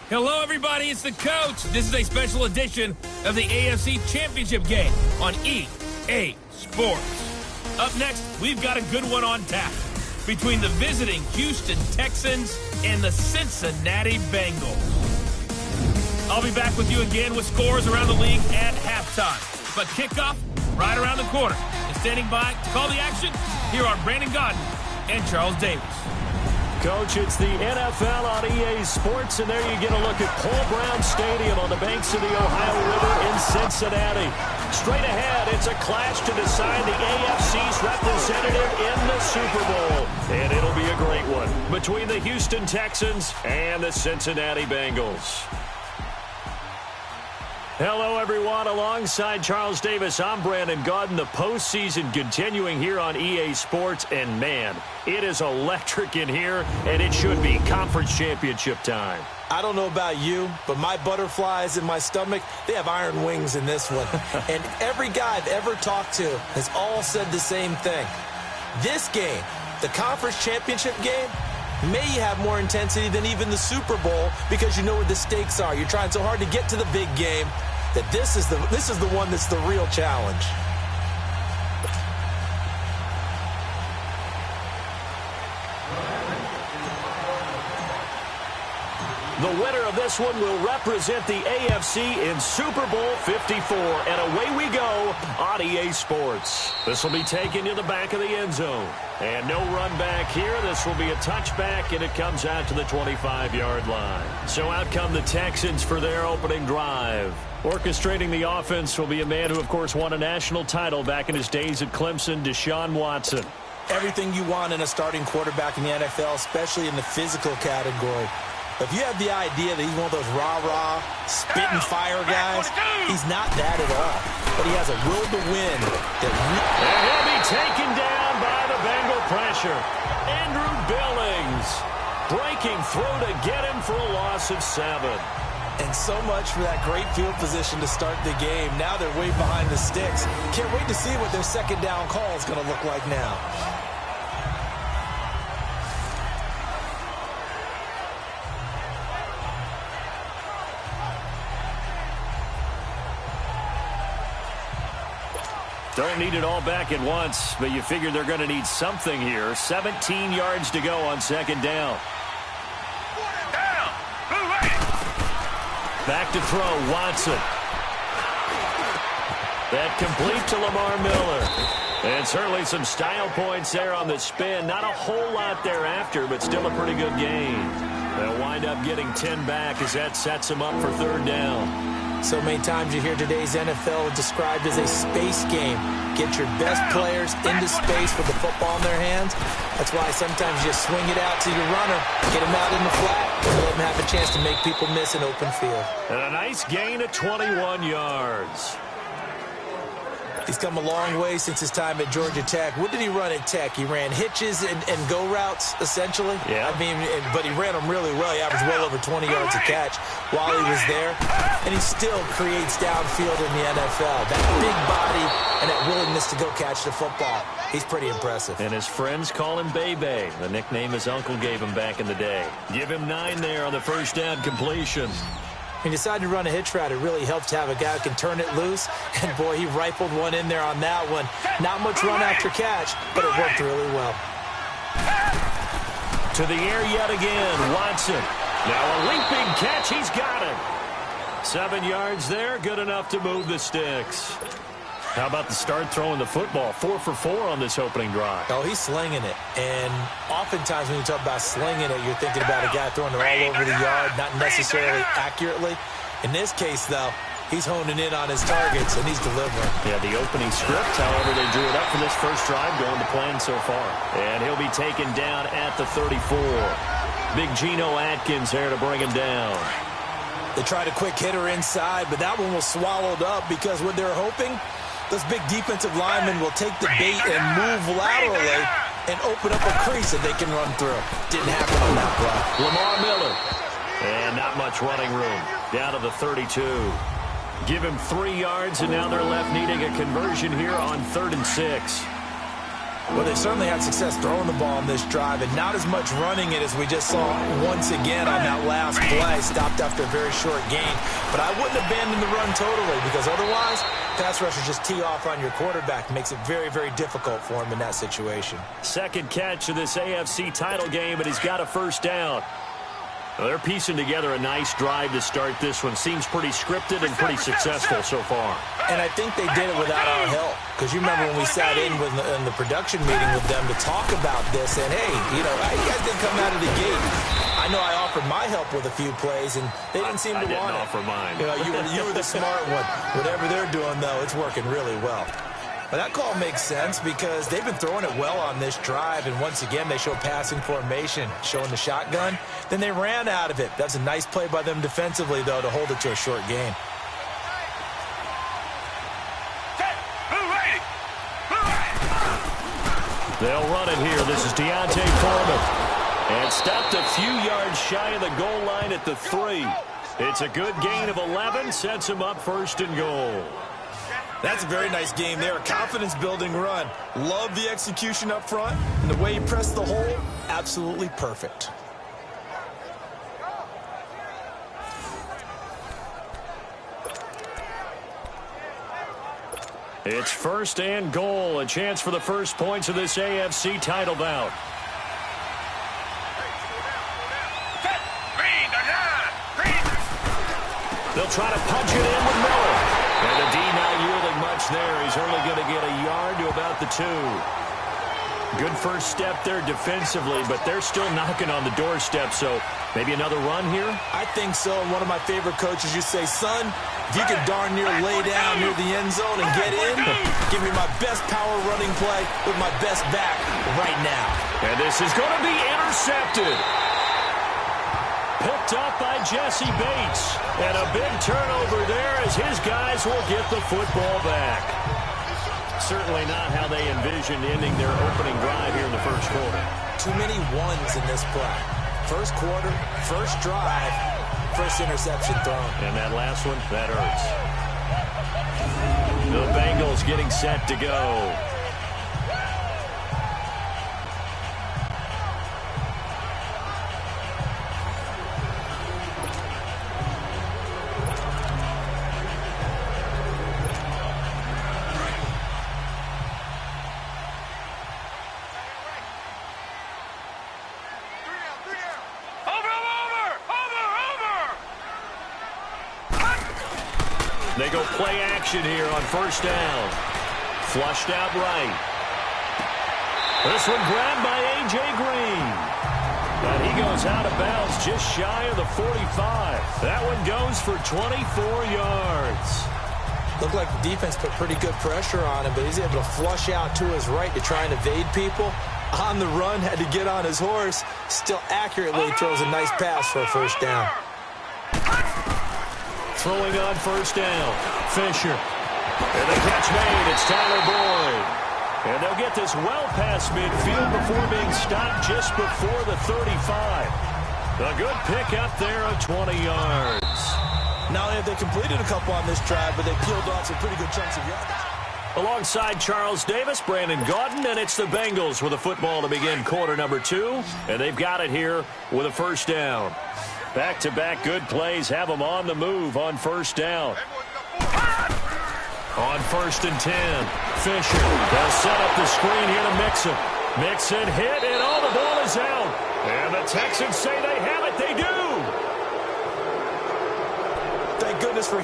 Hello, everybody. It's the coach. This is a special edition of the AFC Championship game on EA Sports. Up next, we've got a good one on tap between the visiting Houston Texans and the Cincinnati Bengals. I'll be back with you again with scores around the league at halftime. But kickoff right around the corner. And standing by to call the action, here are Brandon Gaudin and Charles Davis. Coach, it's the NFL on EA Sports, and there you get a look at Paul Brown Stadium on the banks of the Ohio River in Cincinnati. Straight ahead, it's a clash to decide the AFC's representative in the Super Bowl. And it'll be a great one between the Houston Texans and the Cincinnati Bengals. Hello, everyone. Alongside Charles Davis, I'm Brandon Gaudin. The postseason continuing here on EA Sports. And, man, it is electric in here, and it should be conference championship time. I don't know about you, but my butterflies in my stomach, they have iron wings in this one. And every guy I've ever talked to has all said the same thing. This game, the conference championship game, may have more intensity than even the Super Bowl because you know what the stakes are. You're trying so hard to get to the big game that this is the one that's the real challenge. The winner of this one will represent the AFC in Super Bowl 54. And away we go on EA Sports. This will be taken to the back of the end zone. And no run back here. This will be a touchback, and it comes out to the 25-yard line. So out come the Texans for their opening drive. Orchestrating the offense will be a man who, of course, won a national title back in his days at Clemson, Deshaun Watson. Everything you want in a starting quarterback in the NFL, especially in the physical category. If you have the idea that he's one of those rah-rah, spit-and fire guys, he's not that at all. But he has a will to win. And he'll be taken down by the Bengal pressure. Andrew Billings breaking through to get him for a loss of 7. And so much for that great field position to start the game. Now they're way behind the sticks. Can't wait to see what their second down call is going to look like now. Don't need it all back at once, but you figure they're going to need something here. 17 yards to go on second down. Back to throw, Watson. That complete to Lamar Miller. And certainly some style points there on the spin. Not a whole lot thereafter, but still a pretty good gain. They'll wind up getting 10 back as that sets them up for third down. So many times you hear today's NFL described as a space game. Get your best players into space with the football in their hands. That's why sometimes you just swing it out to your runner, get him out in the flat, and let him have a chance to make people miss an open field. And a nice gain of 21 yards. He's come a long way since his time at Georgia Tech. What did he run at Tech? He ran hitches and go routes, essentially. Yeah. I mean, but he ran them really well. He averaged well over 20 yards a catch while he was there. And he still creates downfield in the NFL. That big body and that willingness to go catch the football. He's pretty impressive. And his friends call him Bebe, the nickname his uncle gave him back in the day. Give him 9 there on the first down completion. He decided to run a hitch route. It really helped to have a guy who can turn it loose. And, boy, he rifled one in there on that one. Not much run after catch, but it worked really well. To the air yet again, Watson. Now a leaping catch. He's got it. 7 yards there, good enough to move the sticks. How about the start throwing the football? 4 for 4 on this opening drive. Oh, he's slinging it. And oftentimes when you talk about slinging it, you're thinking about a guy throwing it all over the yard, not necessarily accurately. In this case, though, he's honing in on his targets, and he's delivering. Yeah, the opening script, however, they drew it up for this first drive, going to plan so far. And he'll be taken down at the 34. Big Geno Atkins there to bring him down. They tried a quick hitter inside, but that one was swallowed up because what they're hoping, those big defensive linemen will take the bait and move laterally and open up a crease that they can run through. Didn't happen on that play. Lamar Miller. And not much running room. Down to the 32. Give him 3 yards, and now they're left needing a conversion here on 3rd and 6. Well, they certainly had success throwing the ball in this drive, and not as much running it as we just saw once again on that last play. Stopped after a very short gain. But I wouldn't abandon the run totally, because otherwise, pass rushers just tee off on your quarterback. Makes it very, very difficult for him in that situation. Second catch of this AFC title game, and he's got a first down. Well, they're piecing together a nice drive to start this one. Seems pretty scripted and pretty successful so far. And I think they did it without our help. Because you remember when we sat in the production meeting with them to talk about this, and hey, you guys didn't come out of the gate. I know I offered my help with a few plays, and they didn't seem to want it. I didn't offer mine. You were the smart one. Whatever they're doing, though, it's working really well. But that call makes sense because they've been throwing it well on this drive, and once again, they show passing formation, showing the shotgun. Then they ran out of it. That's a nice play by them defensively, though, to hold it to a short gain. They'll run it here. This is Deontay Foreman. And stopped a few yards shy of the goal line at the 3. It's a good gain of 11, sets him up first and goal. That's a very nice game there. A confidence-building run. Love the execution up front. And the way he pressed the hole, absolutely perfect. It's first and goal. A chance for the first points of this AFC title bout. They'll try to punch it in with Miller. And the D not yielding much there. He's only going to get a yard to about the 2. Good first step there defensively, but they're still knocking on the doorstep, so maybe another run here? I think so. And one of my favorite coaches used to say, son, if you can darn near lay down near the end zone and get in, give me my best power running play with my best back right now. And this is going to be intercepted. Picked up by Jesse Bates. And a big turnover there as his guys will get the football back. Certainly not how they envisioned ending their opening drive here in the first quarter. Too many ones in this play. First quarter, first drive, first interception thrown. And that last one, that hurts. The Bengals getting set to go. They go play action here on first down. Flushed out right. This one grabbed by A.J. Green. And he goes out of bounds just shy of the 45. That one goes for 24 yards. Looked like the defense put pretty good pressure on him, but he's able to flush out to his right to try and evade people. On the run, had to get on his horse. Still accurately throws a nice pass for a first down. Throwing on first down, Fisher. And the catch made, it's Tyler Boyd. And they'll get this well past midfield before being stopped just before the 35. A good pickup there of 20 yards. Not only have they completed a couple on this drive, but they peeled off some pretty good chunks of yards. Alongside Charles Davis, Brandon Gaudin, and it's the Bengals with a football to begin quarter number 2. And they've got it here with a first down. Back-to-back good plays have them on the move on first down. On first and 10, Fisher. They'll set up the screen here to Mixon. Mixon hit, and all the ball is out. And the Texans say they have it. They do. Thank goodness for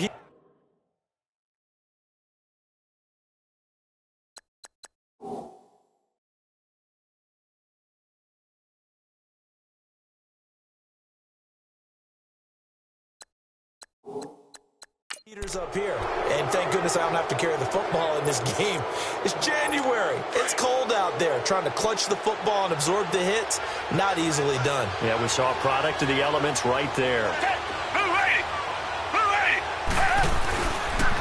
up here, and thank goodness I don't have to carry the football in this game. It's January. It's cold out there. Trying to clutch the football and absorb the hits, not easily done. Yeah, we saw a product of the elements right there.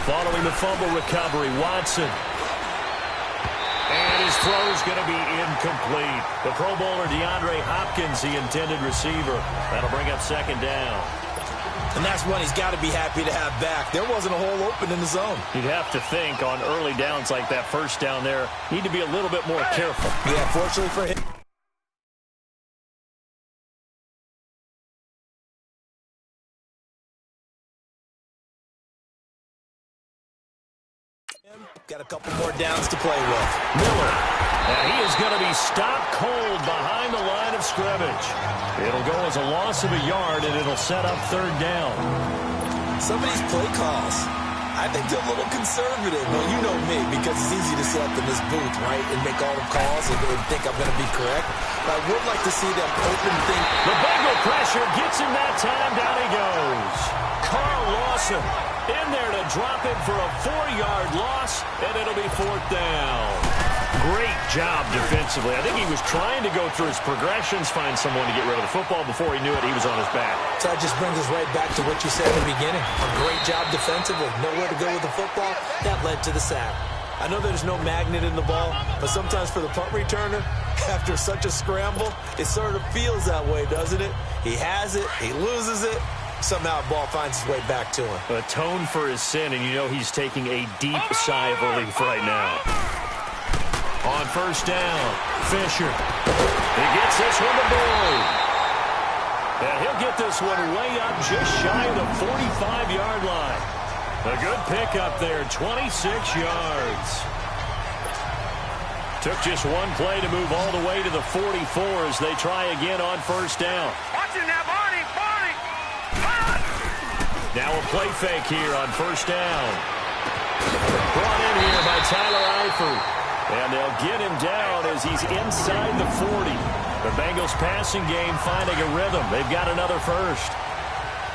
Following the fumble recovery, Watson. And his throw's going to be incomplete. The Pro Bowler DeAndre Hopkins, the intended receiver. That'll bring up second down. And that's one he's got to be happy to have back. There wasn't a hole open in the zone. You'd have to think on early downs like that first down there, need to be a little bit more careful. Yeah, fortunately for him. Got a couple more downs to play with. Miller. And he is going to be stopped cold behind the line of scrimmage. It'll go as a loss of a yard, and it'll set up third down. Some of these play calls, I think they're a little conservative. Well, you know me, because it's easy to sit up in this booth, right, and make all the calls and think I'm going to be correct. But I would like to see them open things. The Bengal pressure gets him that time. Down he goes. Carl Lawson in there to drop it for a 4-yard loss, and it'll be fourth down. Great job defensively. I think he was trying to go through his progressions, find someone to get rid of the football. Before he knew it, he was on his back. So that just brings us right back to what you said in the beginning. A great job defensively. Nowhere to go with the football. That led to the sack. I know there's no magnet in the ball, but sometimes for the punt returner, after such a scramble, it sort of feels that way, doesn't it? He has it, he loses it. Somehow the ball finds its way back to him. Atone for his sin, and you know he's taking a deep sigh of relief right now. On first down, Fisher. He gets this one to Boyd. And he'll get this one way up just shy of the 45-yard line. A good pickup there, 26 yards. Took just one play to move all the way to the 44 as they try again on first down. Watching that, Barney! Now a play fake here on first down. Brought in here by Tyler Eifert. And they'll get him down as he's inside the 40. The Bengals passing game finding a rhythm. They've got another first.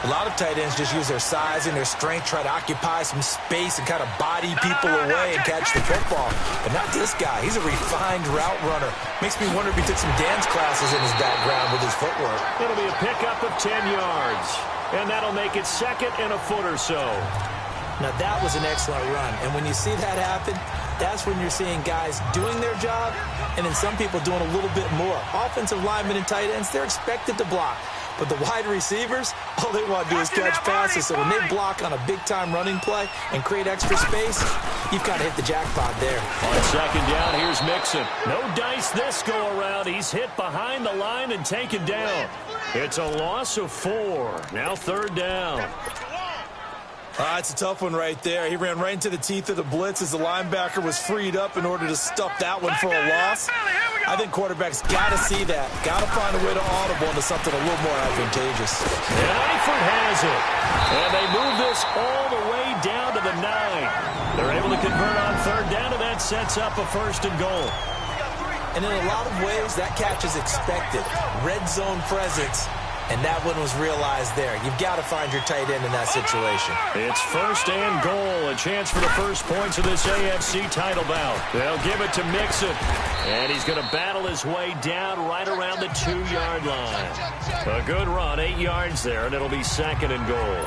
A lot of tight ends just use their size and their strength, try to occupy some space and kind of body people away and catch the football. But not this guy. He's a refined route runner. Makes me wonder if he took some dance classes in his background with his footwork. It'll be a pickup of 10 yards. And that'll make it second and a foot or so. Now, that was an excellent run. And when you see that happen, that's when you're seeing guys doing their job and then some people doing a little bit more. Offensive linemen and tight ends, they're expected to block. But the wide receivers, all they want to do is catch passes. So when they block on a big-time running play and create extra space, you've got to hit the jackpot there. On second down, here's Mixon. No dice this go-around. He's hit behind the line and taken down. It's a loss of 4. Now third down. It's a tough one right there. He ran right into the teeth of the blitz as the linebacker was freed up in order to stuff that one for a loss. I think quarterbacks got to see that. Got to find a way to audible into something a little more advantageous. And Eifert has it. And they move this all the way down to the 9. They're able to convert on third down, and that sets up a first and goal. And in a lot of ways, that catch is expected. Red zone presence. And that one was realized there. You've got to find your tight end in that situation. It's first and goal. A chance for the first points of this AFC title bout. They'll give it to Mixon. And he's going to battle his way down right around the 2-yard line. A good run, 8 yards there, and it'll be second and goal.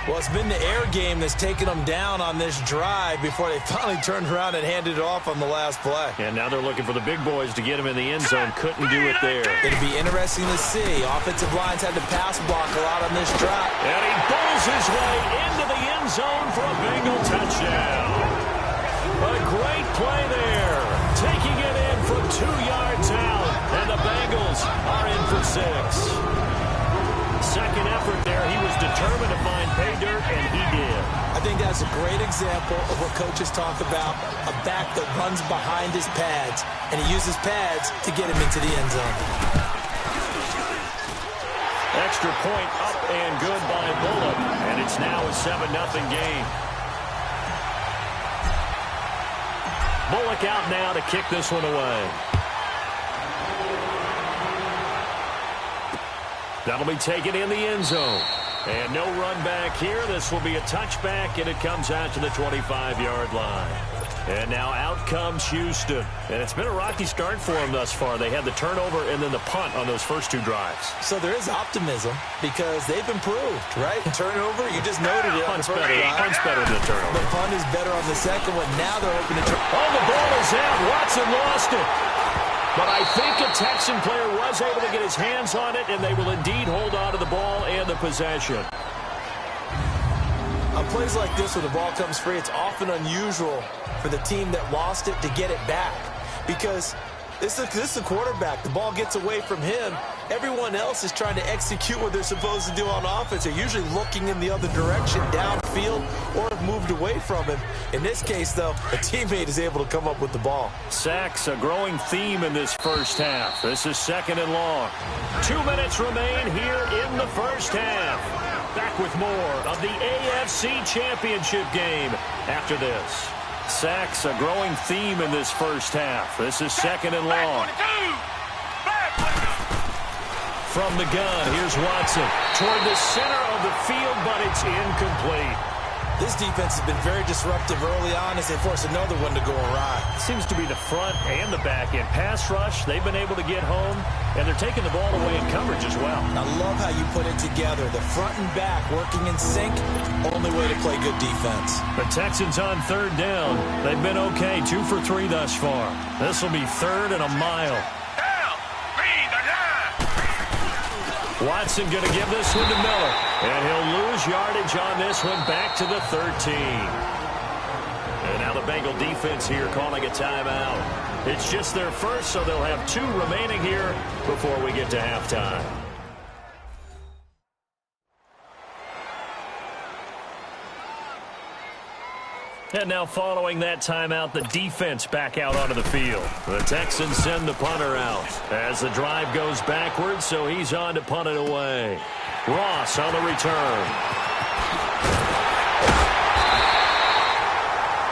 Well, it's been the air game that's taken them down on this drive before they finally turned around and handed it off on the last play. And now they're looking for the big boys to get him in the end zone. Couldn't do it there. It'll be interesting to see. Offensive lines had to pass block a lot on this drive. And he bulls his way into the end zone for a Bengal touchdown. A great play there. Taking it in from 2 yards out. And the Bengals are in for 6. Second effort there. He was determined to find pay dirt, and he did. I think that's a great example of what coaches talk about, a back that runs behind his pads, and he uses pads to get him into the end zone. Extra point up and good by Bullock, and it's now a 7-0 game. Bullock out now to kick this one away. That'll be taken in the end zone. And no run back here. This will be a touchback, and it comes out to the 25-yard line. And now out comes Houston. And it's been a rocky start for them thus far. They had the turnover and then the punt on those first 2 drives. So there is optimism because they've improved, right? Turnover, you just noted it. Punt's better than the turnover. The punt is better on the second one. Now they're hoping to turn. Oh, the ball is out. Watson lost it. But I think a Texan player was able to get his hands on it, and they will indeed hold on to the ball and the possession. On plays like this where the ball comes free, it's often unusual for the team that lost it to get it back. Because this is the quarterback. The ball gets away from him. Everyone else is trying to execute what they're supposed to do on offense. They're usually looking in the other direction, downfield, or have moved away from him. In this case, though, a teammate is able to come up with the ball. Sacks, a growing theme in this first half. This is 2nd and long. 2 minutes remain here in the first half. Back with more of the AFC Championship game after this. Sacks, a growing theme in this first half. This is 2nd and long. From the gun, here's Watson toward the center of the field, but it's incomplete. This defense has been very disruptive early on as they force another one to go awry. Seems to be the front and the back end. Pass rush, they've been able to get home, and they're taking the ball away in coverage as well. I love how you put it together. The front and back working in sync, only way to play good defense. The Texans on 3rd down. They've been okay, 2 for 3 thus far. This will be 3rd and a mile. Watson going to give this one to Miller. And he'll lose yardage on this one back to the 13. And now the Bengal defense here calling a timeout. It's just their first, so they'll have 2 remaining here before we get to halftime. And now following that timeout, the defense back out onto the field. The Texans send the punter out as the drive goes backwards, so he's on to punt it away. Ross on the return.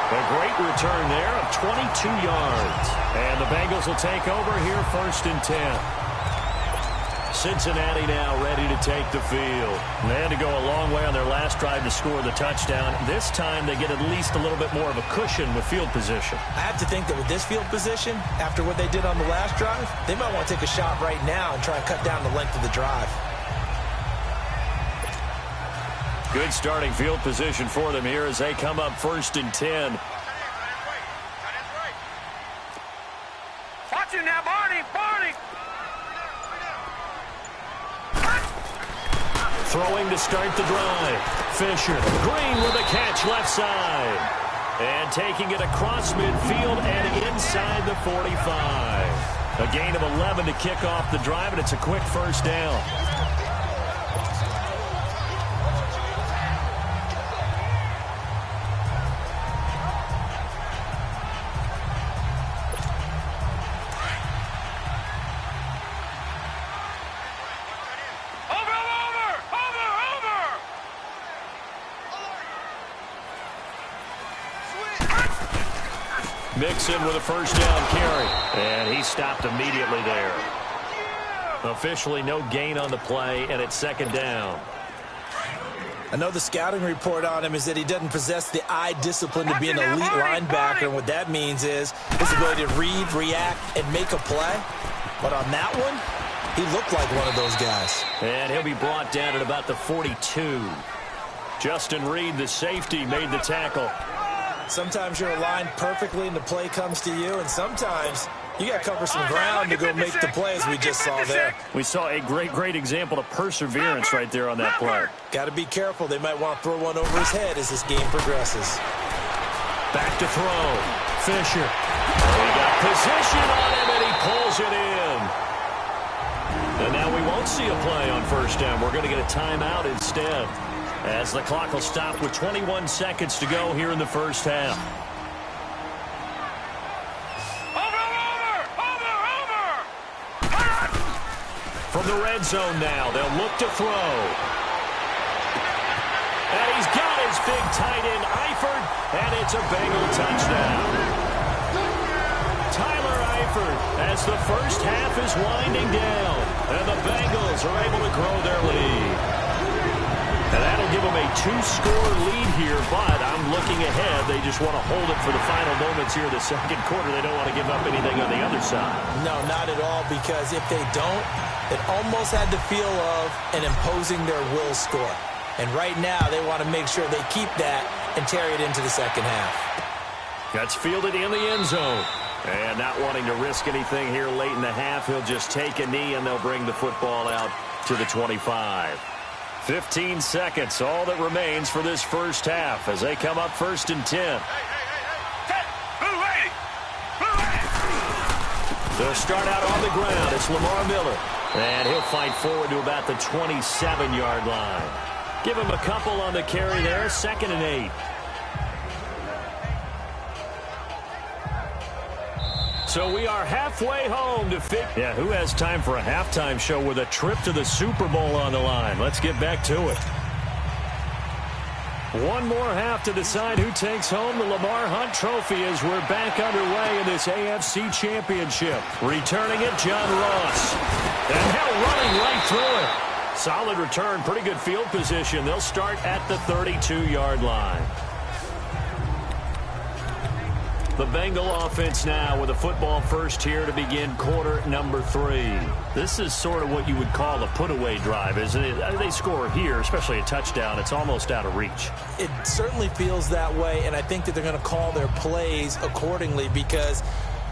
A great return there of 22 yards. And the Bengals will take over here 1st and 10. Cincinnati now ready to take the field. And they had to go a long way on their last drive to score the touchdown. This time they get at least a little bit more of a cushion with field position. I have to think that with this field position, after what they did on the last drive, they might want to take a shot right now and try and cut down the length of the drive. Good starting field position for them here as they come up 1st and 10. Watch it now, Barney! Throwing to start the drive. Fisher. Green with a catch left side. And taking it across midfield and inside the 45. A gain of 11 to kick off the drive, and it's a quick 1st down. Mixon with a 1st down carry. And he stopped immediately there. Officially no gain on the play, and it's 2nd down. I know the scouting report on him is that he doesn't possess the eye discipline to be an elite linebacker. And what that means is his ability to read, react, and make a play. But on that one, he looked like one of those guys. And he'll be brought down at about the 42. Justin Reed, the safety, made the tackle. Sometimes you're aligned perfectly and the play comes to you, and sometimes you got to cover some ground to go make the play, as we just saw there. We saw a great example of perseverance right there on that play. Got to be careful. They might want to throw one over his head as this game progresses. Back to throw. Fisher. He got position on him, and he pulls it in. And now we won't see a play on 1st down. We're going to get a timeout instead, as the clock will stop with 21 seconds to go here in the 1st half. From the red zone now, they'll look to throw. And he's got his big tight end, Eifert, and it's a Bengal touchdown. Tyler Eifert, as the 1st half is winding down, and the Bengals are able to grow their lead. And that'll give them a 2-score lead here, but I'm looking ahead. They just want to hold it for the final moments here in the 2nd quarter. They don't want to give up anything on the other side. No, not at all, because if they don't, it almost had the feel of an imposing their will score. And right now, they want to make sure they keep that and carry it into the 2nd half. That's fielded in the end zone. And not wanting to risk anything here late in the half, he'll just take a knee, and they'll bring the football out to the 25. 15 seconds, all that remains for this first half as they come up 1st and 10. They'll start out on the ground. It's Lamar Miller. And he'll fight forward to about the 27-yard line. Give him a couple on the carry there. 2nd and 8. So we are halfway home to fit. Yeah, who has time for a halftime show with a trip to the Super Bowl on the line? Let's get back to it. One more half to decide who takes home the Lamar Hunt Trophy as we're back underway in this AFC Championship. Returning it, John Ross. And Hill running right through it. Solid return, pretty good field position. They'll start at the 32-yard line. The Bengal offense now with a football first here to begin quarter number 3. This is sort of what you would call a put-away drive, isn't it? They score here, especially a touchdown. It's almost out of reach. It certainly feels that way, and I think that they're going to call their plays accordingly because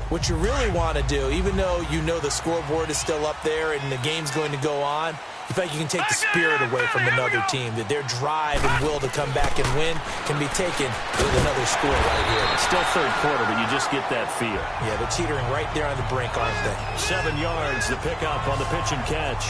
what you really want to do, even though you know the scoreboard is still up there and the game's going to go on, you feel like you can take the spirit away from another team, that their drive and will to come back and win can be taken with another score right here. It's still third quarter, but you just get that feel. Yeah, they're teetering right there on the brink, aren't they? 7 yards, the pickup on the pitch and catch.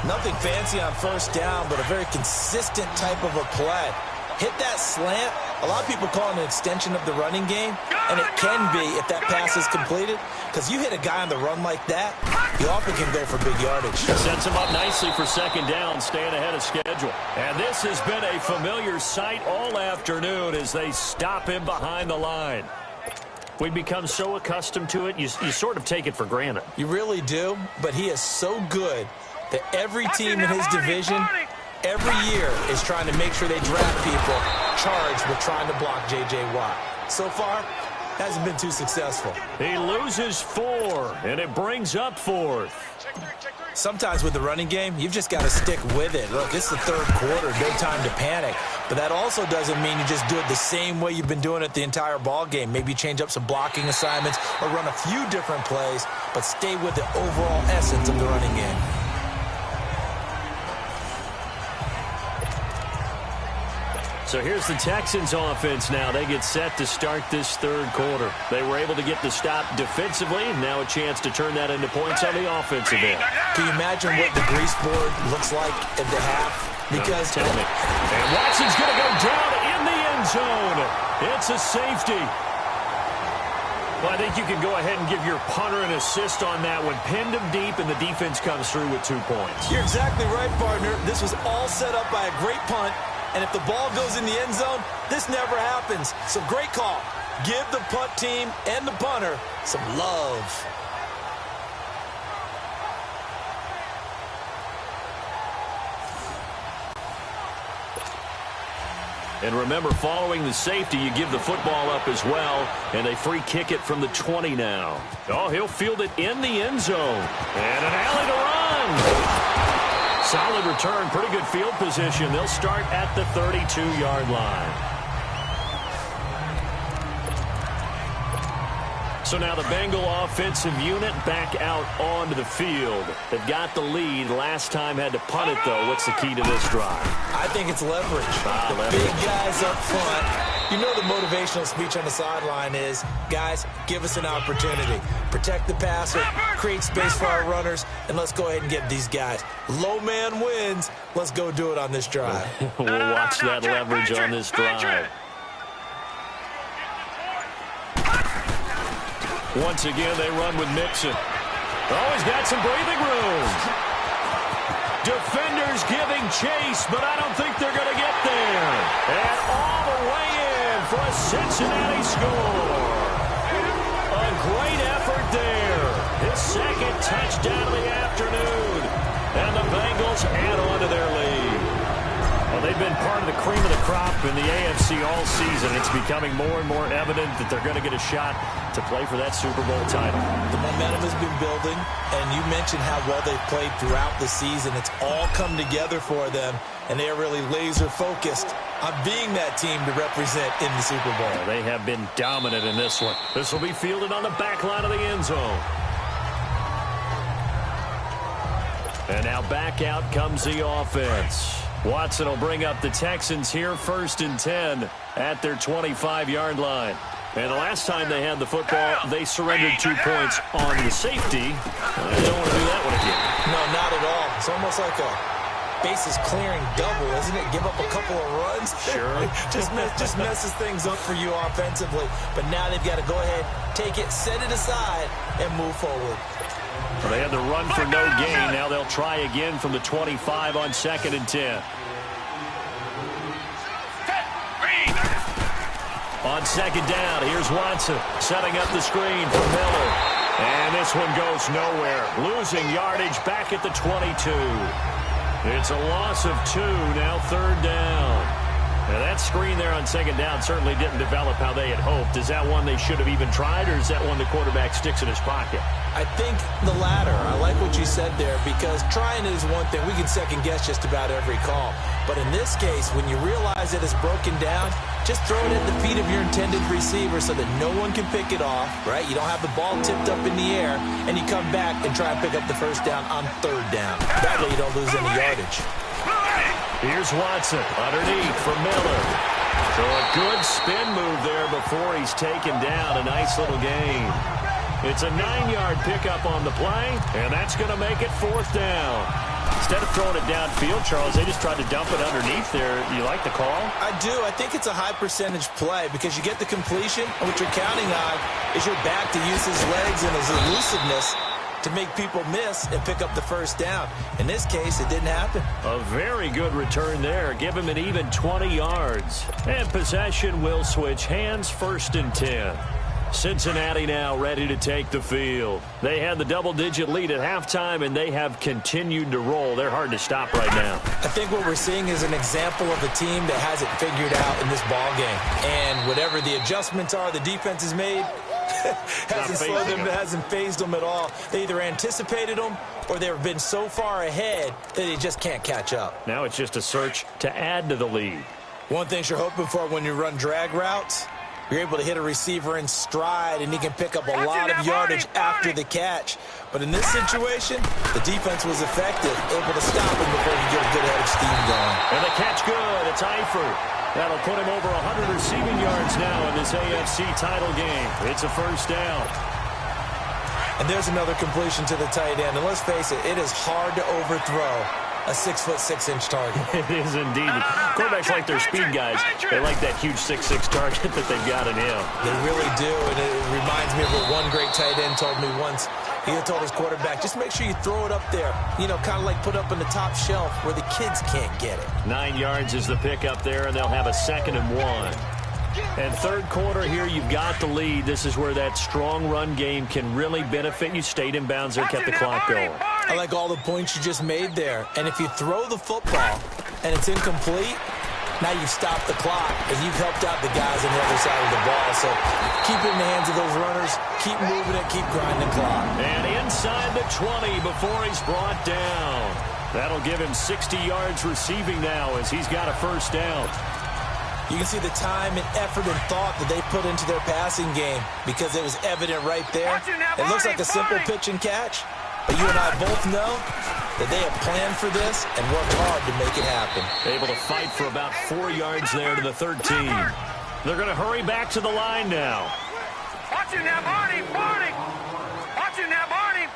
Nothing fancy on first down, but a very consistent type of a play. Hit that slant. A lot of people call it an extension of the running game, and it can be if that pass is completed, because you hit a guy on the run like that, you often can go for big yardage. Sets him up nicely for 2nd down, staying ahead of schedule. And this has been a familiar sight all afternoon as they stop him behind the line. We become so accustomed to it, you sort of take it for granted. You really do, but he is so good that every team in his division every year is trying to make sure they draft people charged with trying to block J.J. Watt. So far, hasn't been too successful. He loses 4, and it brings up 4th. Sometimes with the running game, you've just got to stick with it. Look, it's the third quarter, no time to panic. But that also doesn't mean you just do it the same way you've been doing it the entire ball game. Maybe change up some blocking assignments or run a few different plays, but stay with the overall essence of the running game. So here's the Texans offense now. They get set to start this third quarter. They were able to get the stop defensively, and now a chance to turn that into points on the offensive end. Can you imagine what the grease board looks like at the half? Because tell me. And Watson's going to go down in the end zone. It's a safety. Well, I think you can go ahead and give your punter an assist on that one. Pinned him deep, and the defense comes through with 2 points. You're exactly right, partner. This was all set up by a great punt. And if the ball goes in the end zone, this never happens. So great call. Give the punt team and the punter some love. And remember, following the safety, you give the football up as well. And they free kick it from the 20 now. Oh, he'll field it in the end zone. And an alley to run. Solid return, pretty good field position. They'll start at the 32-yard line. So now the Bengal offensive unit back out onto the field. They've got the lead. Last time had to punt it, though. What's the key to this drive? I think it's leverage. The big guys up front. You know the motivational speech on the sideline is, guys, give us an opportunity. Protect the passer, create space for our runners, and let's go ahead and get these guys. Low man wins. Let's go do it on this drive. We'll watch that leverage on this drive. Once again, they run with Mixon. Oh, he's got some breathing room. Defenders giving chase, but I don't think they're going to get there. And all the way in for a Cincinnati score. A great effort there. His 2nd touchdown of the afternoon. And the Bengals add on to their lead. Well, they've been part of the cream of the crop in the AFC all season. It's becoming more and more evident that they're going to get a shot to play for that Super Bowl title. The momentum has been building, and you mentioned how well they've played throughout the season. It's all come together for them, and they are really laser-focused on being that team to represent in the Super Bowl. Yeah, they have been dominant in this one. This will be fielded on the back line of the end zone. And now back out comes the offense. Watson will bring up the Texans here 1st and 10 at their 25-yard line. And the last time they had the football, they surrendered 2 points on the safety. They don't want to do that one again. No, not at all. It's almost like a bases clearing double, isn't it? Give up a couple of runs. Sure. just messes things up for you offensively. But now they've got to go ahead, take it, set it aside, and move forward. Well, they had the run for no gain. Now they'll try again from the 25 on 2nd and 10. On 2nd down, here's Watson setting up the screen for Miller. And this one goes nowhere. Losing yardage back at the 22. It's a loss of 2, now 3rd down. Now that screen there on 2nd down certainly didn't develop how they had hoped. Is that one they should have even tried, or is that one the quarterback sticks in his pocket? I think the latter. I like what you said there, because trying is one thing. We can second guess just about every call. But in this case, when you realize that it's broken down, just throw it at the feet of your intended receiver so that no one can pick it off, right? You don't have the ball tipped up in the air, and you come back and try and pick up the 1st down on 3rd down. That way you don't lose any yardage. Here's Watson underneath for Miller. So a good spin move there before he's taken down. A nice little gain. It's a 9-yard pickup on the play, and that's going to make it 4th down. Instead of throwing it downfield, Charles, they just tried to dump it underneath there. You like the call? I do. I think it's a high percentage play because you get the completion, and what you're counting on is your back to use his legs and his elusiveness to make people miss and pick up the 1st down. In this case, it didn't happen. A very good return there. Give him an even 20 yards. And possession will switch hands, 1st and 10. Cincinnati now ready to take the field. They had the double-digit lead at halftime, and they have continued to roll. They're hard to stop right now. I think what we're seeing is an example of a team that has it figured out in this ball game. And whatever the adjustments are the defense has made, hasn't slowed them, hasn't phased them at all. They either anticipated them or they've been so far ahead that they just can't catch up. Now it's just a search to add to the lead. One thing you're hoping for when you run drag routes, you're able to hit a receiver in stride, and he can pick up a lot of yardage after the catch. But in this situation, the defense was effective, able to stop him before he get a good head of steam going. And the catch good. It's Eifert. That'll put him over 100 receiving yards now in this AFC title game. It's a 1st down. And there's another completion to the tight end. And let's face it, it is hard to overthrow a 6'6" target. It is indeed. Quarterbacks like their speed guys. They like that huge 6'6" target that they've got in him. They really do, and it reminds me of what one great tight end told me once. He had told his quarterback, just make sure you throw it up there, you know, kind of like put up in the top shelf where the kids can't get it. 9 yards is the pickup there, and they'll have a 2nd and 1. And 3rd quarter here, you've got the lead. This is where that strong run game can really benefit you. Stayed in bounds there, kept the clock going. I like all the points you just made there. And if you throw the football and it's incomplete, now you've stopped the clock and you've helped out the guys on the other side of the ball. So keep it in the hands of those runners, keep moving it, keep grinding the clock. And inside the 20 before he's brought down. That'll give him 60 yards receiving now as he's got a 1st down. You can see the time and effort and thought that they put into their passing game because it was evident right there. It looks like a simple pitch and catch, but you and I both know that they have planned for this and worked hard to make it happen. Able to fight for about 4 yards there to the 13. They're going to hurry back to the line now. Watching that Barney. Watching that Barney.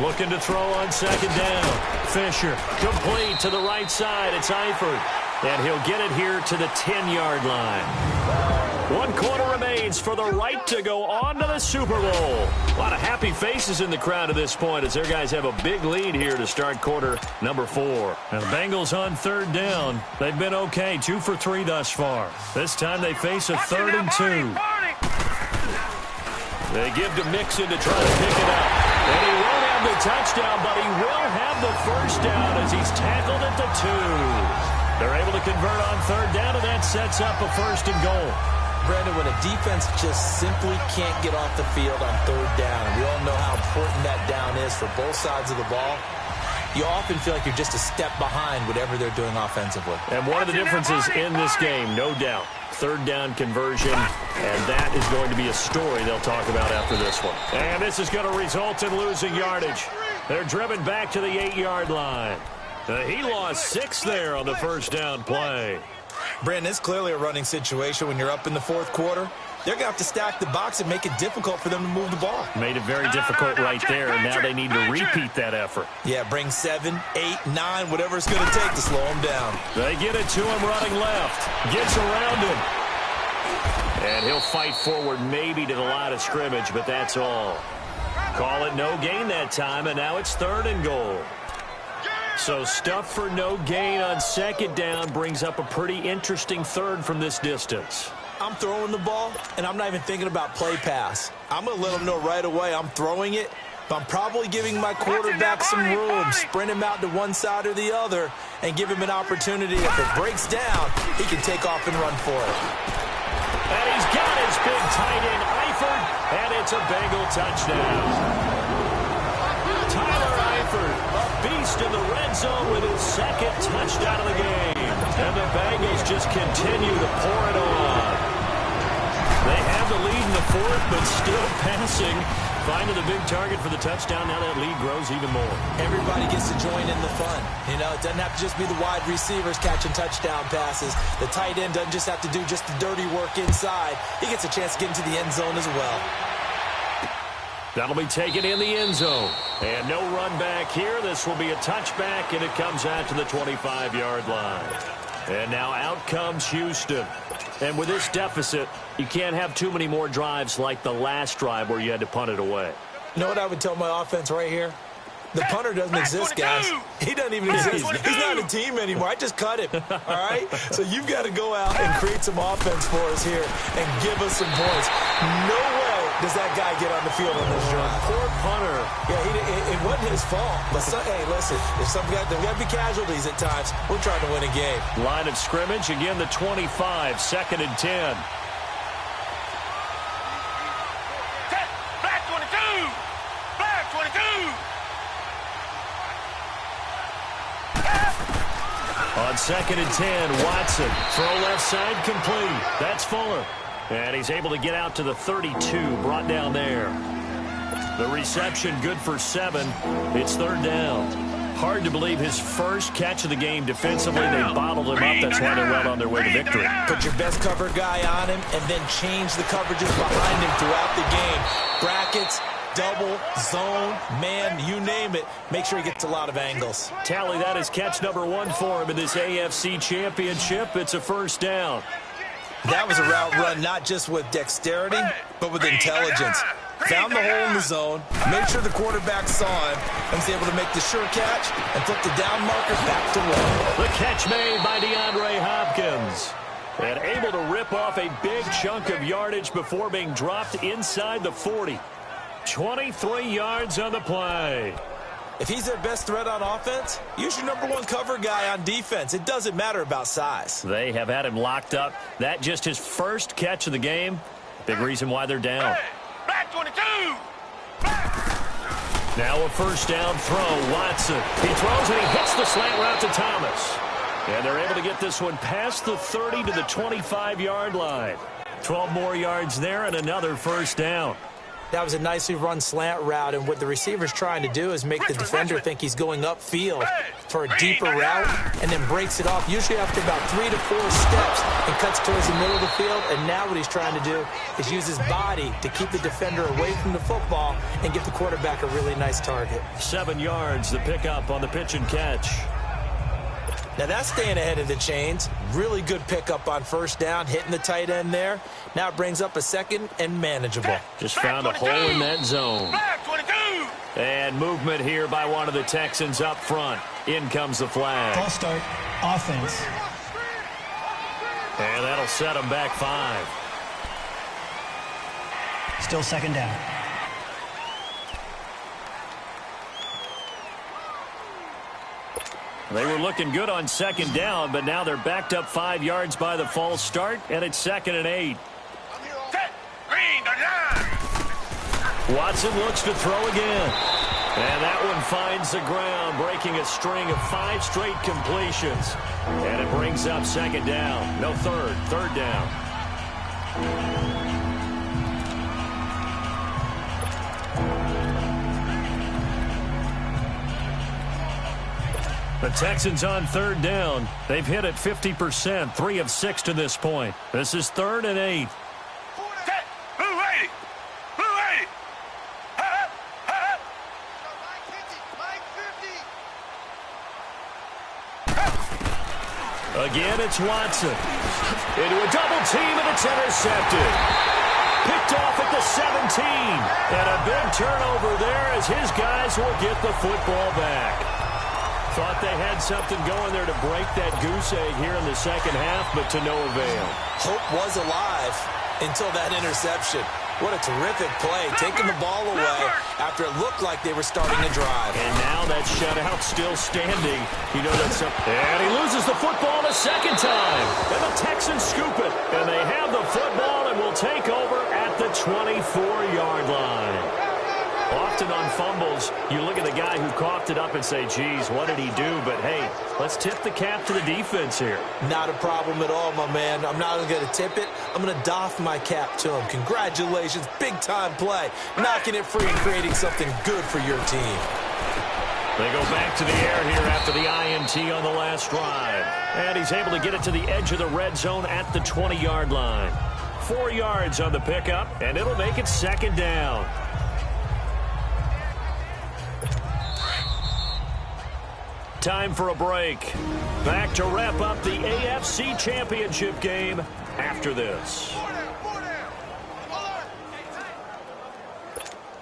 Looking to throw on 2nd down. Fisher complete to the right side. It's Eifert. And he'll get it here to the 10-yard line. 1 quarter remains for the right to go on to the Super Bowl. A lot of happy faces in the crowd at this point as their guys have a big lead here to start quarter number 4. And the Bengals on 3rd down. They've been okay, 2 for 3 thus far. This time they face a 3rd and 2. They give to Mixon to try to pick it up. And he won't have the touchdown, but he will have the 1st down as he's tackled at the 2. They're able to convert on 3rd down, and that sets up a 1st and goal. Brandon, when a defense just simply can't get off the field on 3rd down, and we all know how important that down is for both sides of the ball, you often feel like you're just a step behind whatever they're doing offensively. And one of the differences in this game, no doubt, third down conversion, and that is going to be a story they'll talk about after this one. And this is going to result in losing yardage. They're driven back to the 8-yard line. He lost 6 there on the first down play. Brandon, it's clearly a running situation when you're up in the fourth quarter. They're going to have to stack the box and make it difficult for them to move the ball. Made it very difficult right there, and now they need to repeat that effort. Yeah, bring 7, 8, 9, whatever it's going to take to slow him down. They get it to him running left. Gets around him. And he'll fight forward maybe to the line of scrimmage, but that's all. Call it no gain that time, and now it's 3rd and goal. So stuff for no gain on 2nd down brings up a pretty interesting 3rd from this distance. I'm throwing the ball, and I'm not even thinking about play pass. I'm going to let them know right away I'm throwing it, but I'm probably giving my quarterback some room, sprint him out to one side or the other, and give him an opportunity. If it breaks down, he can take off and run for it. And he's got his big tight end, Eifert, and it's a Bengal touchdown. Tyler Eifert, a beast in the red zone with his 2nd touchdown of the game. And the Bengals just continue to pour it on. They have the lead in the 4th, but still passing. Finding the big target for the touchdown. Now that lead grows even more. Everybody gets to join in the fun. You know, it doesn't have to just be the wide receivers catching touchdown passes. The tight end doesn't just have to do just the dirty work inside. He gets a chance to get into the end zone as well. That'll be taken in the end zone. And no run back here. This will be a touchback, and it comes out to the 25-yard line. And now out comes Houston. And with this deficit, you can't have too many more drives like the last drive where you had to punt it away. You know what I would tell my offense right here? The punter doesn't exist, guys. He doesn't even exist. He's not a team anymore. I just cut him, all right? So you've got to go out and create some offense for us here and give us some points. No way does that guy get on the field on this drive. Poor punter. Yeah, it wasn't his fault. But, hey, listen, if some guys, there got to be casualties at times. We're trying to win a game. Line of scrimmage, again, the 25, 2nd and 10. Black 22! Black 22! On 2nd and 10, Watson. Throw left side complete. That's Fuller. And he's able to get out to the 32, brought down there. The reception good for 7. It's 3rd down. Hard to believe his first catch of the game defensively. They bottled him up. That's why they're well on their way to victory. Put your best cover guy on him and then change the coverages behind him throughout the game. Brackets, double, zone, man, you name it. Make sure he gets a lot of angles. Tally that is catch number 1 for him in this AFC Championship. It's a 1st down. That was a route run not just with dexterity, but with intelligence. Found the hole in the zone, made sure the quarterback saw him, and was able to make the sure catch and flip the down marker back to 1. The catch made by DeAndre Hopkins. And able to rip off a big chunk of yardage before being dropped inside the 40. 23 yards on the play. If he's their best threat on offense, use your number 1 cover guy on defense. It doesn't matter about size. They have had him locked up. That just his first catch of the game. Big reason why they're down. Black 22! Now a 1st down throw. Watson. He throws and he hits the slant route to Thomas. And they're able to get this one past the 30 to the 25-yard line. 12 more yards there and another 1st down. That was a nicely run slant route, and what the receiver's trying to do is make the defender think he's going upfield for a deeper route and then breaks it off, usually after about 3 to 4 steps, and cuts towards the middle of the field. And now what he's trying to do is use his body to keep the defender away from the football and get the quarterback a really nice target. 7 yards, the pickup on the pitch and catch. Now that's staying ahead of the chains. Really good pickup on 1st down, hitting the tight end there. Now it brings up a 2nd and manageable. Just found a hole in that zone. And movement here by one of the Texans up front. In comes the flag. False start, offense. And that'll set them back 5. Still 2nd down. They were looking good on 2nd down, but now they're backed up 5 yards by the false start, and it's 2nd and 8. Watson looks to throw again. And that one finds the ground, breaking a string of 5 straight completions. And it brings up second down. No, third down. The Texans on third down. They've hit it 50%, 3 of 6 to this point. This is 3rd and 8. Again, it's Watson. Into a double team, and it's intercepted. Picked off at the 17. And a big turnover there as his guys will get the football back. Thought they had something going there to break that goose egg here in the second half, but to no avail. Hope was alive until that interception. What a terrific play, taking the ball away after it looked like they were starting to drive. And now that shutout still standing. You know that's and he loses the football a second time. And the Texans scoop it. And they have the football and will take over at the 24-yard line. Often on fumbles, you look at the guy who coughed it up and say, geez, what did he do? But, hey, let's tip the cap to the defense here. Not a problem at all, my man. I'm not going to tip it. I'm going to doff my cap to him. Congratulations. Big-time play. Knocking it free and creating something good for your team. They go back to the air here after the INT on the last drive. And he's able to get it to the edge of the red zone at the 20-yard line. 4 yards on the pickup, and it'll make it second down. Time for a break. Back to wrap up the AFC Championship game after this.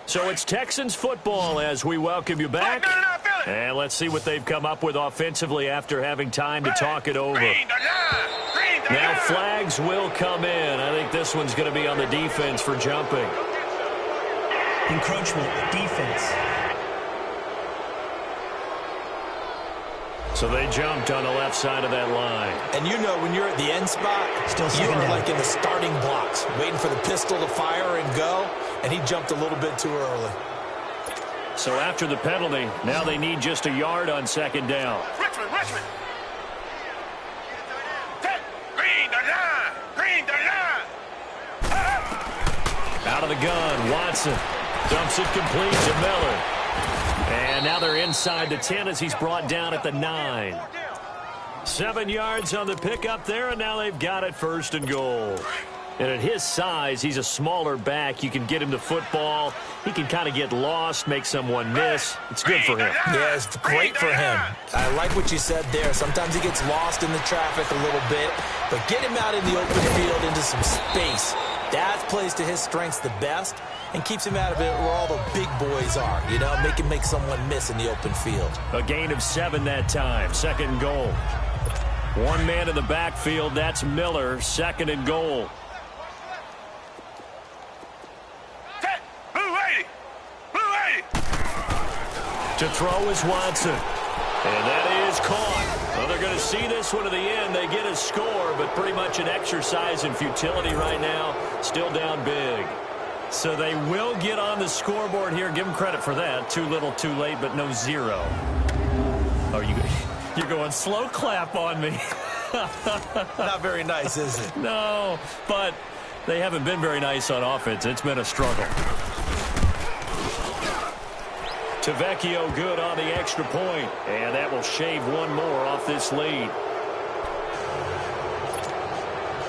So it's Texans football as we welcome you back. And let's see what they've come up with offensively after having time to talk it over. Now flags will come in. I think this one's going to be on the defense for jumping. Encroachment, defense. So they jumped on the left side of that line. And you know when you're at the end spot, you are like in the starting blocks, waiting for the pistol to fire and go, and he jumped a little bit too early. So after the penalty, now they need just a yard on second down. Richmond. Green the line. Out of the gun, Watson dumps it complete to Miller. And now they're inside the 10 as he's brought down at the 9. 7 yards on the pickup there, and now they've got it 1st and goal. And at his size, he's a smaller back. You can get him the football. He can kind of get lost, make someone miss. It's good for him. Yeah, it's great for him. I like what you said there. Sometimes he gets lost in the traffic a little bit, but get him out in the open field into some space. That plays to his strengths the best and keeps him out of it where all the big boys are, you know, make someone miss in the open field. A gain of 7 that time, 2nd and goal. One man in the backfield, that's Miller, 2nd and goal. To throw is Watson. And that is caught. Well, they're going to see this one to the end. They get a score, but pretty much an exercise in futility right now. Still down big. So they will get on the scoreboard here. Give them credit for that. Too little, too late, but no 0. Oh, you're going slow clap on me. Not very nice, is it? No, but they haven't been very nice on offense. It's been a struggle. Tavecchio good on the extra point, and that will shave one more off this lead.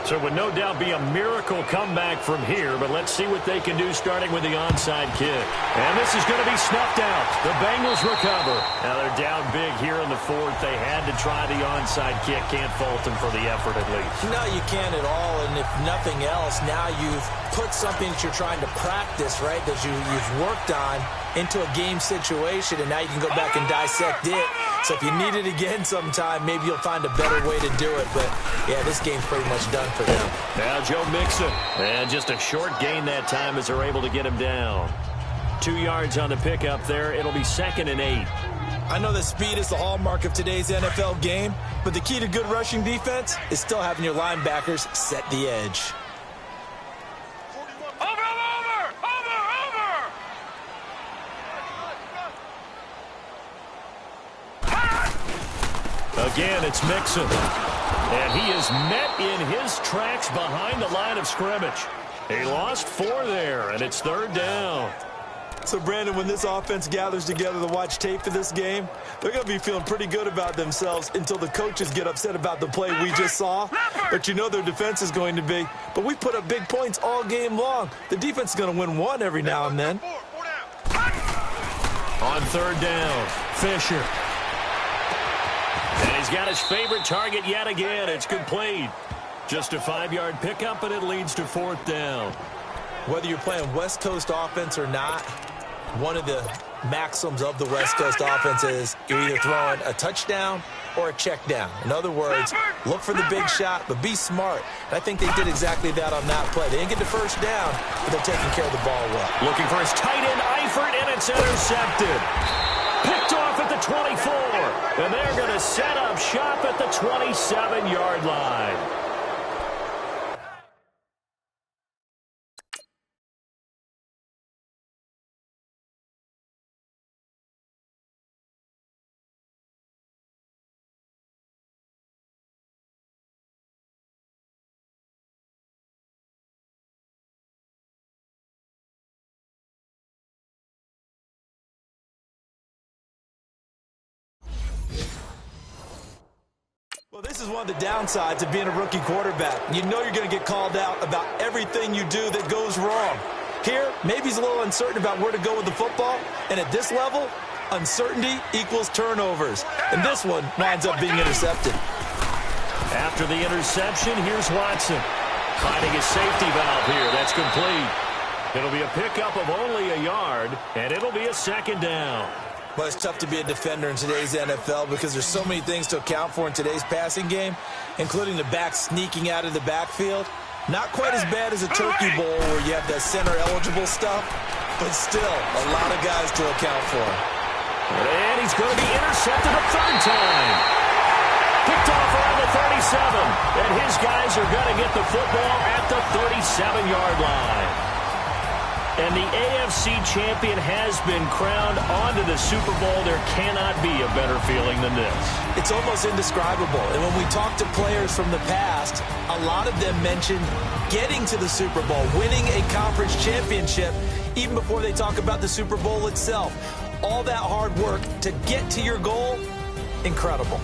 So it would no doubt be a miracle comeback from here, but let's see what they can do starting with the onside kick. And this is going to be snuffed out. The Bengals recover. Now they're down big here in the 4th. They had to try the onside kick. Can't fault them for the effort at least. No, you can't at all, and if nothing else, now you've put something that you're trying to practice, right, that you've worked on into a game situation, and now you can go back and dissect it. So if you need it again sometime, maybe you'll find a better way to do it. But, yeah, this game's pretty much done for them. Now Joe Mixon. And just a short gain that time as they're able to get him down. 2 yards on the pickup there. It'll be 2nd and 8. I know that speed is the hallmark of today's NFL game, but the key to good rushing defense is still having your linebackers set the edge. Over! Again, it's Mixon. And he is met in his tracks behind the line of scrimmage. He lost 4 there, and it's 3rd down. So, Brandon, when this offense gathers together to watch tape for this game, they're going to be feeling pretty good about themselves until the coaches get upset about the play we just saw. But you know their defense is going to be. But we put up big points all game long. The defense is going to win one every now and then. On 3rd down, Fisher. And he's got his favorite target yet again. It's complete. Just a 5-yard pickup, and it leads to 4th down. Whether you're playing West Coast offense or not, one of the maxims of the West Coast offense is you're either throwing a touchdown or a check down. In other words, look for the big shot, but be smart. And I think they did exactly that on that play. They didn't get the first down, but they're taking care of the ball well. Looking for his tight end, Eifert, and it's intercepted. Picked off at the 24. And they're going to set up shop at the 27-yard line. Well, this is one of the downsides of being a rookie quarterback. You know you're going to get called out about everything you do that goes wrong. Here, maybe he's a little uncertain about where to go with the football, and at this level, uncertainty equals turnovers. And this one winds up being intercepted. After the interception, here's Watson. Finding his safety valve here. That's complete. It'll be a pickup of only a yard, and it'll be a 2nd down. Well, it's tough to be a defender in today's NFL because there's so many things to account for in today's passing game, including the back sneaking out of the backfield. Not quite as bad as a turkey bowl where you have the center-eligible stuff, but still a lot of guys to account for. And he's going to be intercepted a 3rd time. Picked off around the 37, and his guys are going to get the football at the 37-yard line. And the AFC champion has been crowned onto the Super Bowl. There cannot be a better feeling than this. It's almost indescribable. And when we talk to players from the past, a lot of them mention getting to the Super Bowl, winning a conference championship, even before they talk about the Super Bowl itself. All that hard work to get to your goal, incredible.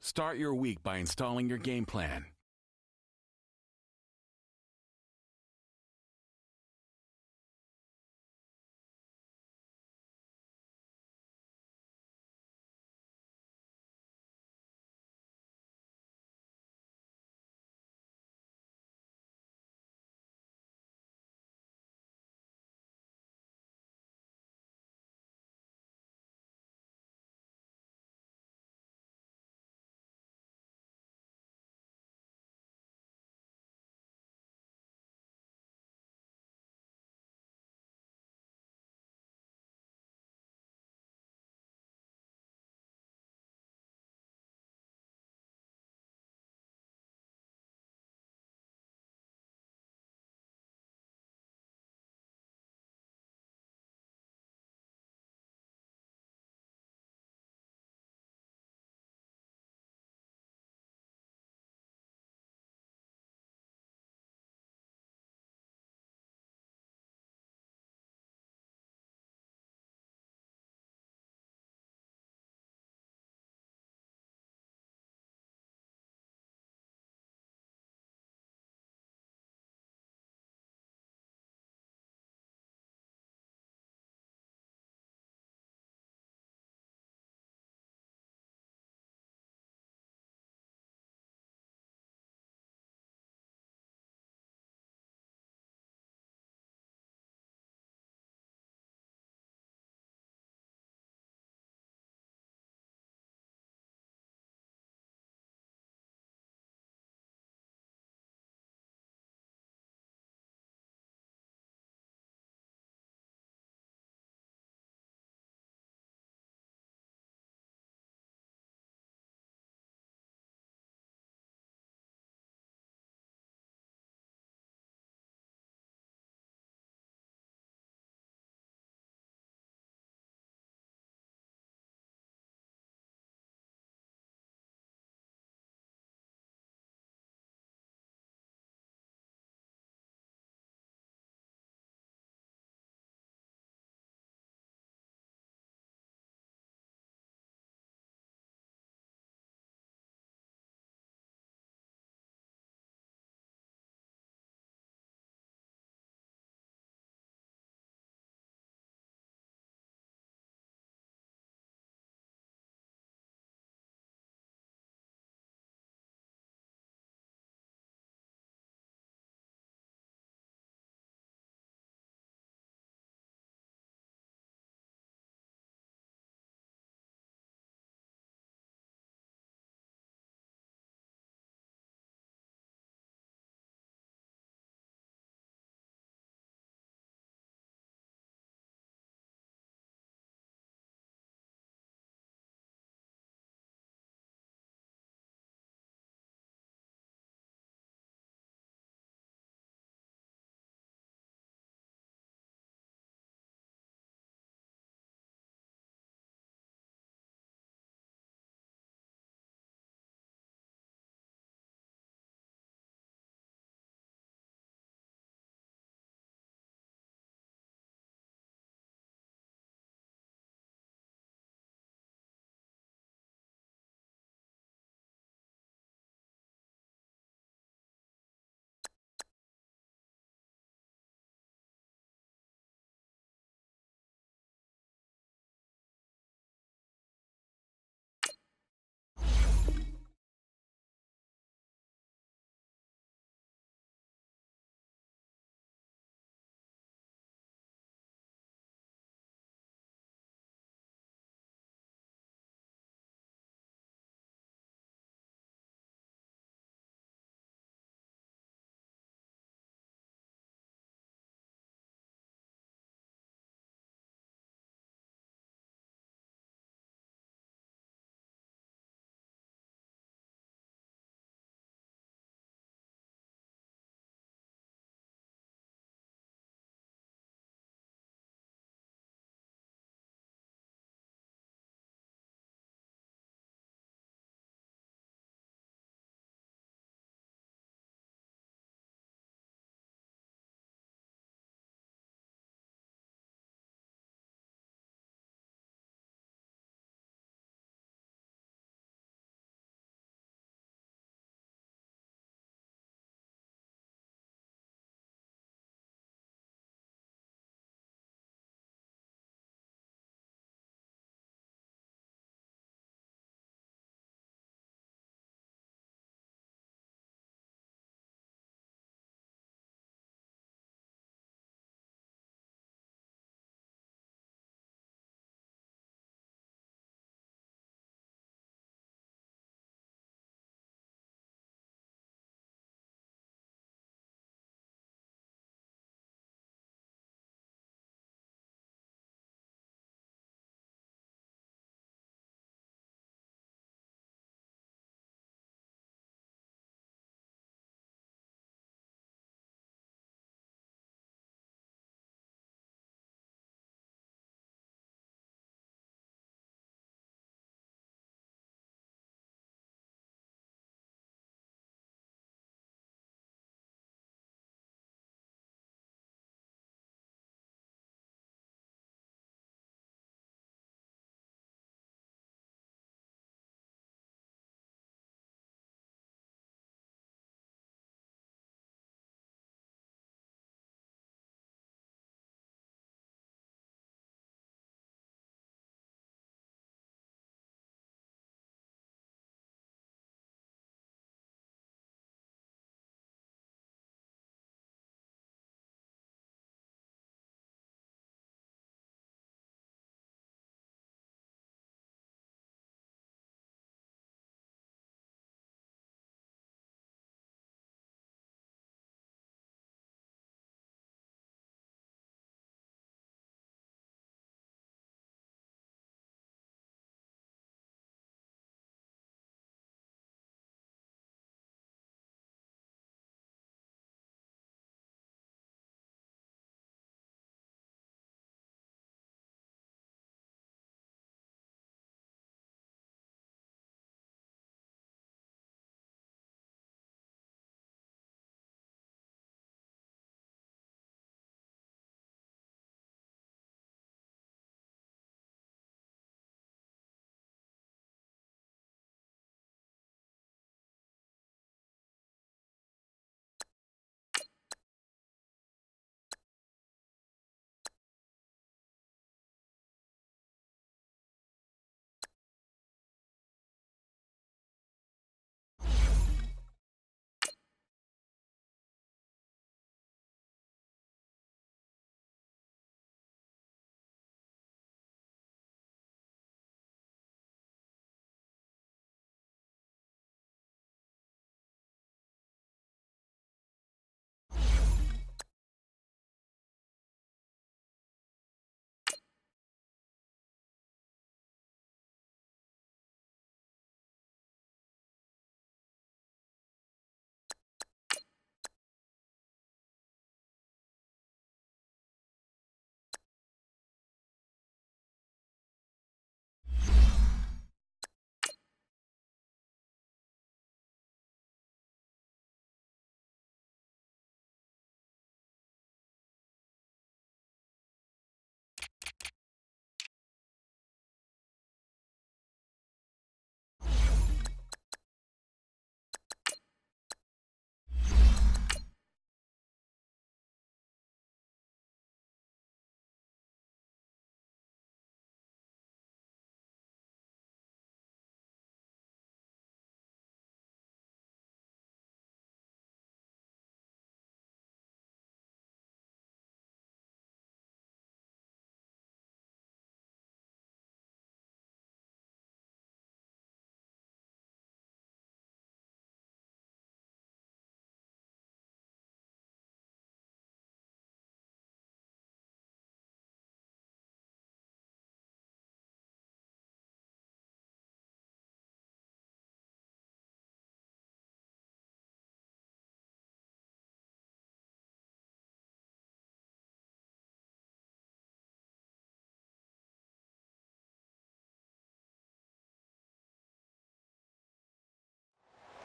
Start your week by installing your game plan.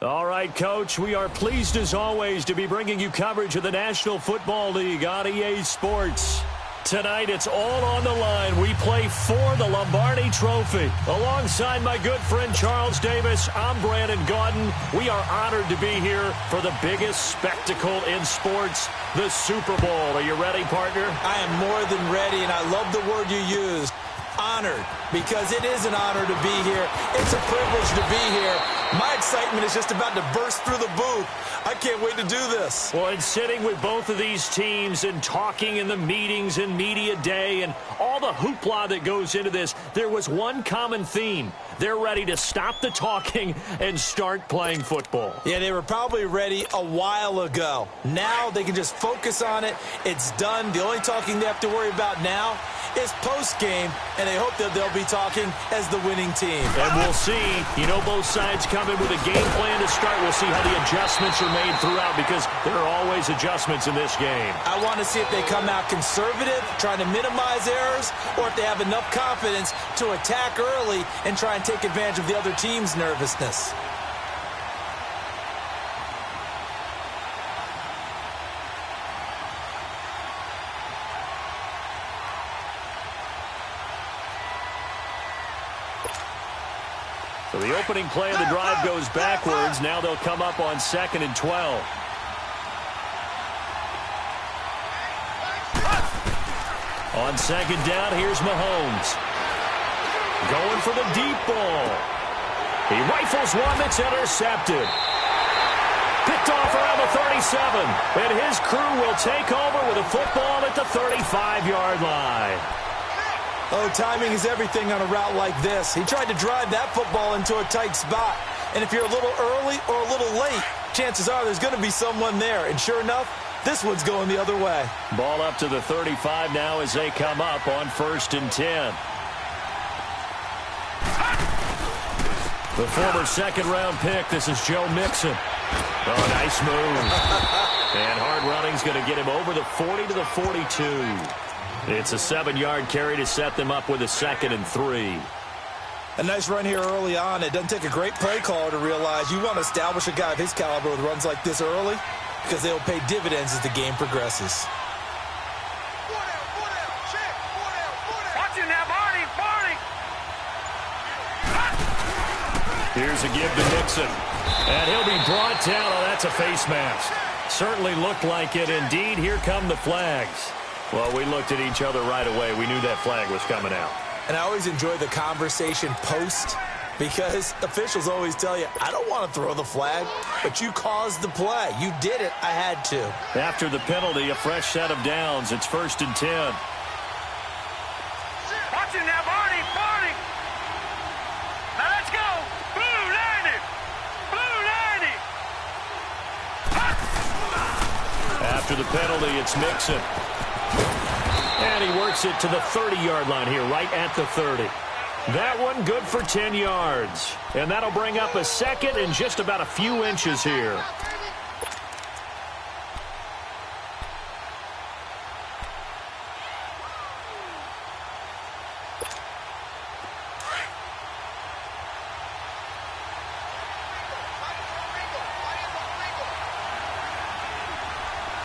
All right, Coach, we are pleased as always to be bringing you coverage of the National Football League on EA Sports. Tonight, it's all on the line. We play for the Lombardi Trophy. Alongside my good friend Charles Davis, I'm Brandon Gaudin. We are honored to be here for the biggest spectacle in sports, the Super Bowl. Are you ready, partner? I am more than ready, and I love the word you used, honored, because it is an honor to be here. It's a privilege to be here. My excitement is just about to burst through the booth. I can't wait to do this. Well, and sitting with both of these teams and talking in the meetings and media day and all the hoopla that goes into this, there was one common theme. They're ready to stop the talking and start playing football. Yeah, they were probably ready a while ago. Now they can just focus on it. It's done. The only talking they have to worry about now is post-game, and they hope that they'll be talking as the winning team. And we'll see. You know, both sides come in with a game plan to start. We'll see how the adjustments are made throughout, because there are always adjustments in this game. I want to see if they come out conservative, trying to minimize errors, or if they have enough confidence to attack early and try and take advantage of the other team's nervousness. So the opening play of the drive goes backwards. Now they'll come up on 2nd and 12. On 2nd down, here's Mahomes. Going for the deep ball. He rifles one that's intercepted. Picked off around the 37. And his crew will take over with a football at the 35-yard line. Oh, timing is everything on a route like this. He tried to drive that football into a tight spot. And if you're a little early or a little late, chances are there's going to be someone there. And sure enough, this one's going the other way. Ball up to the 35 now as they come up on 1st and 10. The former second-round pick, this is Joe Mixon. Oh, nice move. And hard running's going to get him over the 40 to the 42. It's a 7-yard carry to set them up with a 2nd and 3. A nice run here early on. It doesn't take a great play caller to realize you want to establish a guy of his caliber with runs like this early, because they'll pay dividends as the game progresses. Watching that, Barney! Here's a give to Nixon. And he'll be brought down. Oh, that's a face mask. Certainly looked like it. Indeed, here come the flags. Well, we looked at each other right away. We knew that flag was coming out. And I always enjoy the conversation post, because officials always tell you, I don't want to throw the flag, but you caused the play. You did it. I had to. After the penalty, a fresh set of downs. It's 1st and 10. Watching that, Barney! Now let's go! Blue 90! After the penalty, it's Mixon. And he works it to the 30-yard line here, right at the 30. That one good for 10 yards. And that'll bring up a 2nd and just about a few inches here.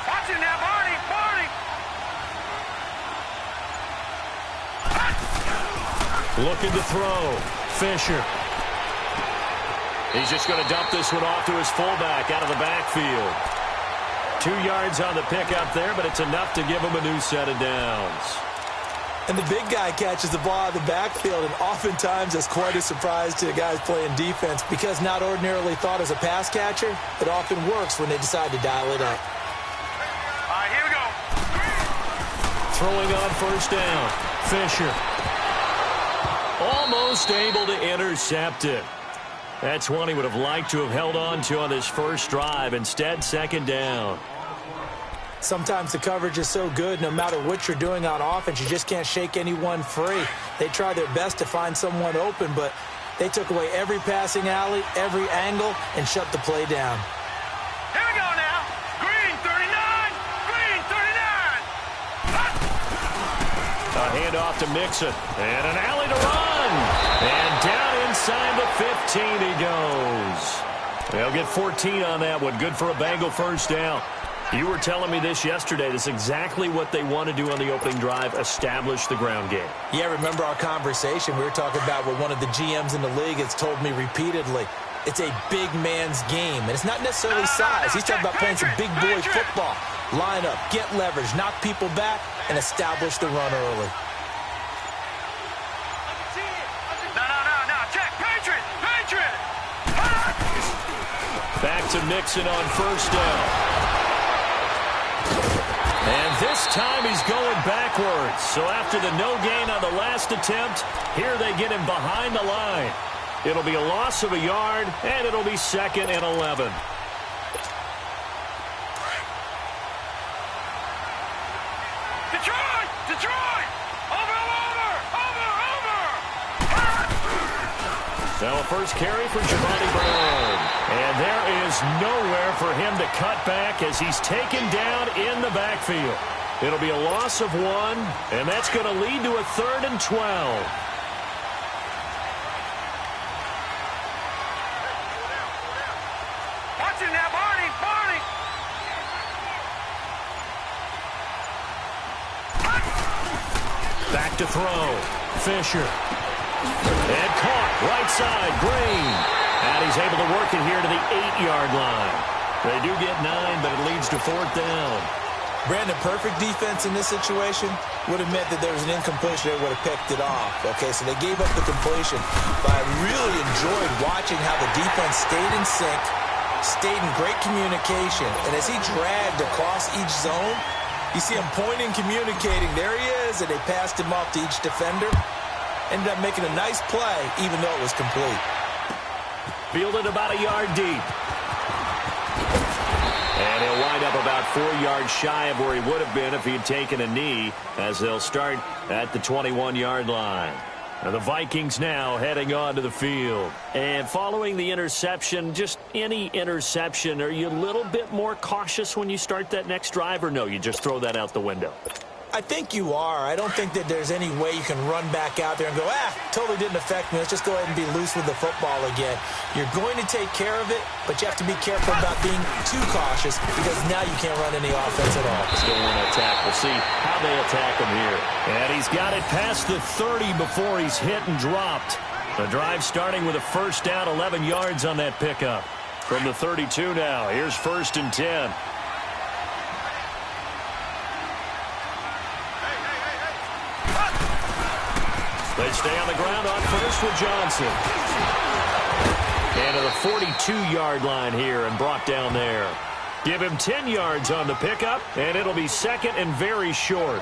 Watching that, Barney! Looking to throw. Fisher. He's just going to dump this one off to his fullback out of the backfield. 2 yards on the pickup there, but it's enough to give him a new set of downs. And the big guy catches the ball out of the backfield, and oftentimes that's quite a surprise to the guys playing defense, because not ordinarily thought as a pass catcher, it often works when they decide to dial it up. All right, here we go. Throwing on 1st down. Fisher. Almost able to intercept it. That's one he would have liked to have held on to on his first drive. Instead, 2nd down. Sometimes the coverage is so good, no matter what you're doing on offense, you just can't shake anyone free. They try their best to find someone open, but they took away every passing alley, every angle, and shut the play down. Here we go now. Green 39! Green 39! A handoff to Mixon. And an alley to run. And down inside the 15 he goes. They'll get 14 on that one. Good for a Bengal first down. You were telling me this yesterday. This is exactly what they want to do on the opening drive, establish the ground game. Yeah, remember our conversation? We were talking about what one of the GMs in the league has told me repeatedly. It's a big man's game, and it's not necessarily size. He's talking about playing some big boy football. Line up, get leverage, knock people back, and establish the run early. No. Check. Patriot. Back to Mixon on first down. And this time he's going backwards. So after the no gain on the last attempt, here they get him behind the line. It'll be a loss of a yard, and it'll be 2nd and 11. Detroit! Over! Now a first carry for Giovanni Bernard. And there is nowhere for him to cut back as he's taken down in the backfield. It'll be a loss of 1, and that's going to lead to a 3rd and 12. Watching now, Barney! Back to throw. Fisher. And caught. Right side. Green. And he's able to work it here to the 8-yard line. They do get 9, but it leads to 4th down. Brandon, perfect defense in this situation would have meant that there was an incompletion. They would have picked it off. Okay, so they gave up the completion. But I really enjoyed watching how the defense stayed in sync, stayed in great communication. And as he dragged across each zone, you see him pointing, communicating. There he is, and they passed him off to each defender. Ended up making a nice play, even though it was complete. Fielded about a yard deep. And he'll wind up about 4 yards shy of where he would have been if he had taken a knee, as they'll start at the 21-yard line. And the Vikings now heading onto the field. And following the interception, just any interception, are you a little bit more cautious when you start that next drive, or no, you just throw that out the window? I think you are. I don't think that there's any way you can run back out there and go, totally didn't affect me. Let's just go ahead and be loose with the football again. You're going to take care of it, but you have to be careful about being too cautious because now you can't run any offense at all. Still want to attack. We'll see how they attack him here. And he's got it past the 30 before he's hit and dropped. The drive starting with a first down, 11 yards on that pickup. From the 32 now, here's 1st and 10. They stay on the ground on first with Johnson. And to the 42-yard line here and brought down there. Give him 10 yards on the pickup, and it'll be 2nd and very short.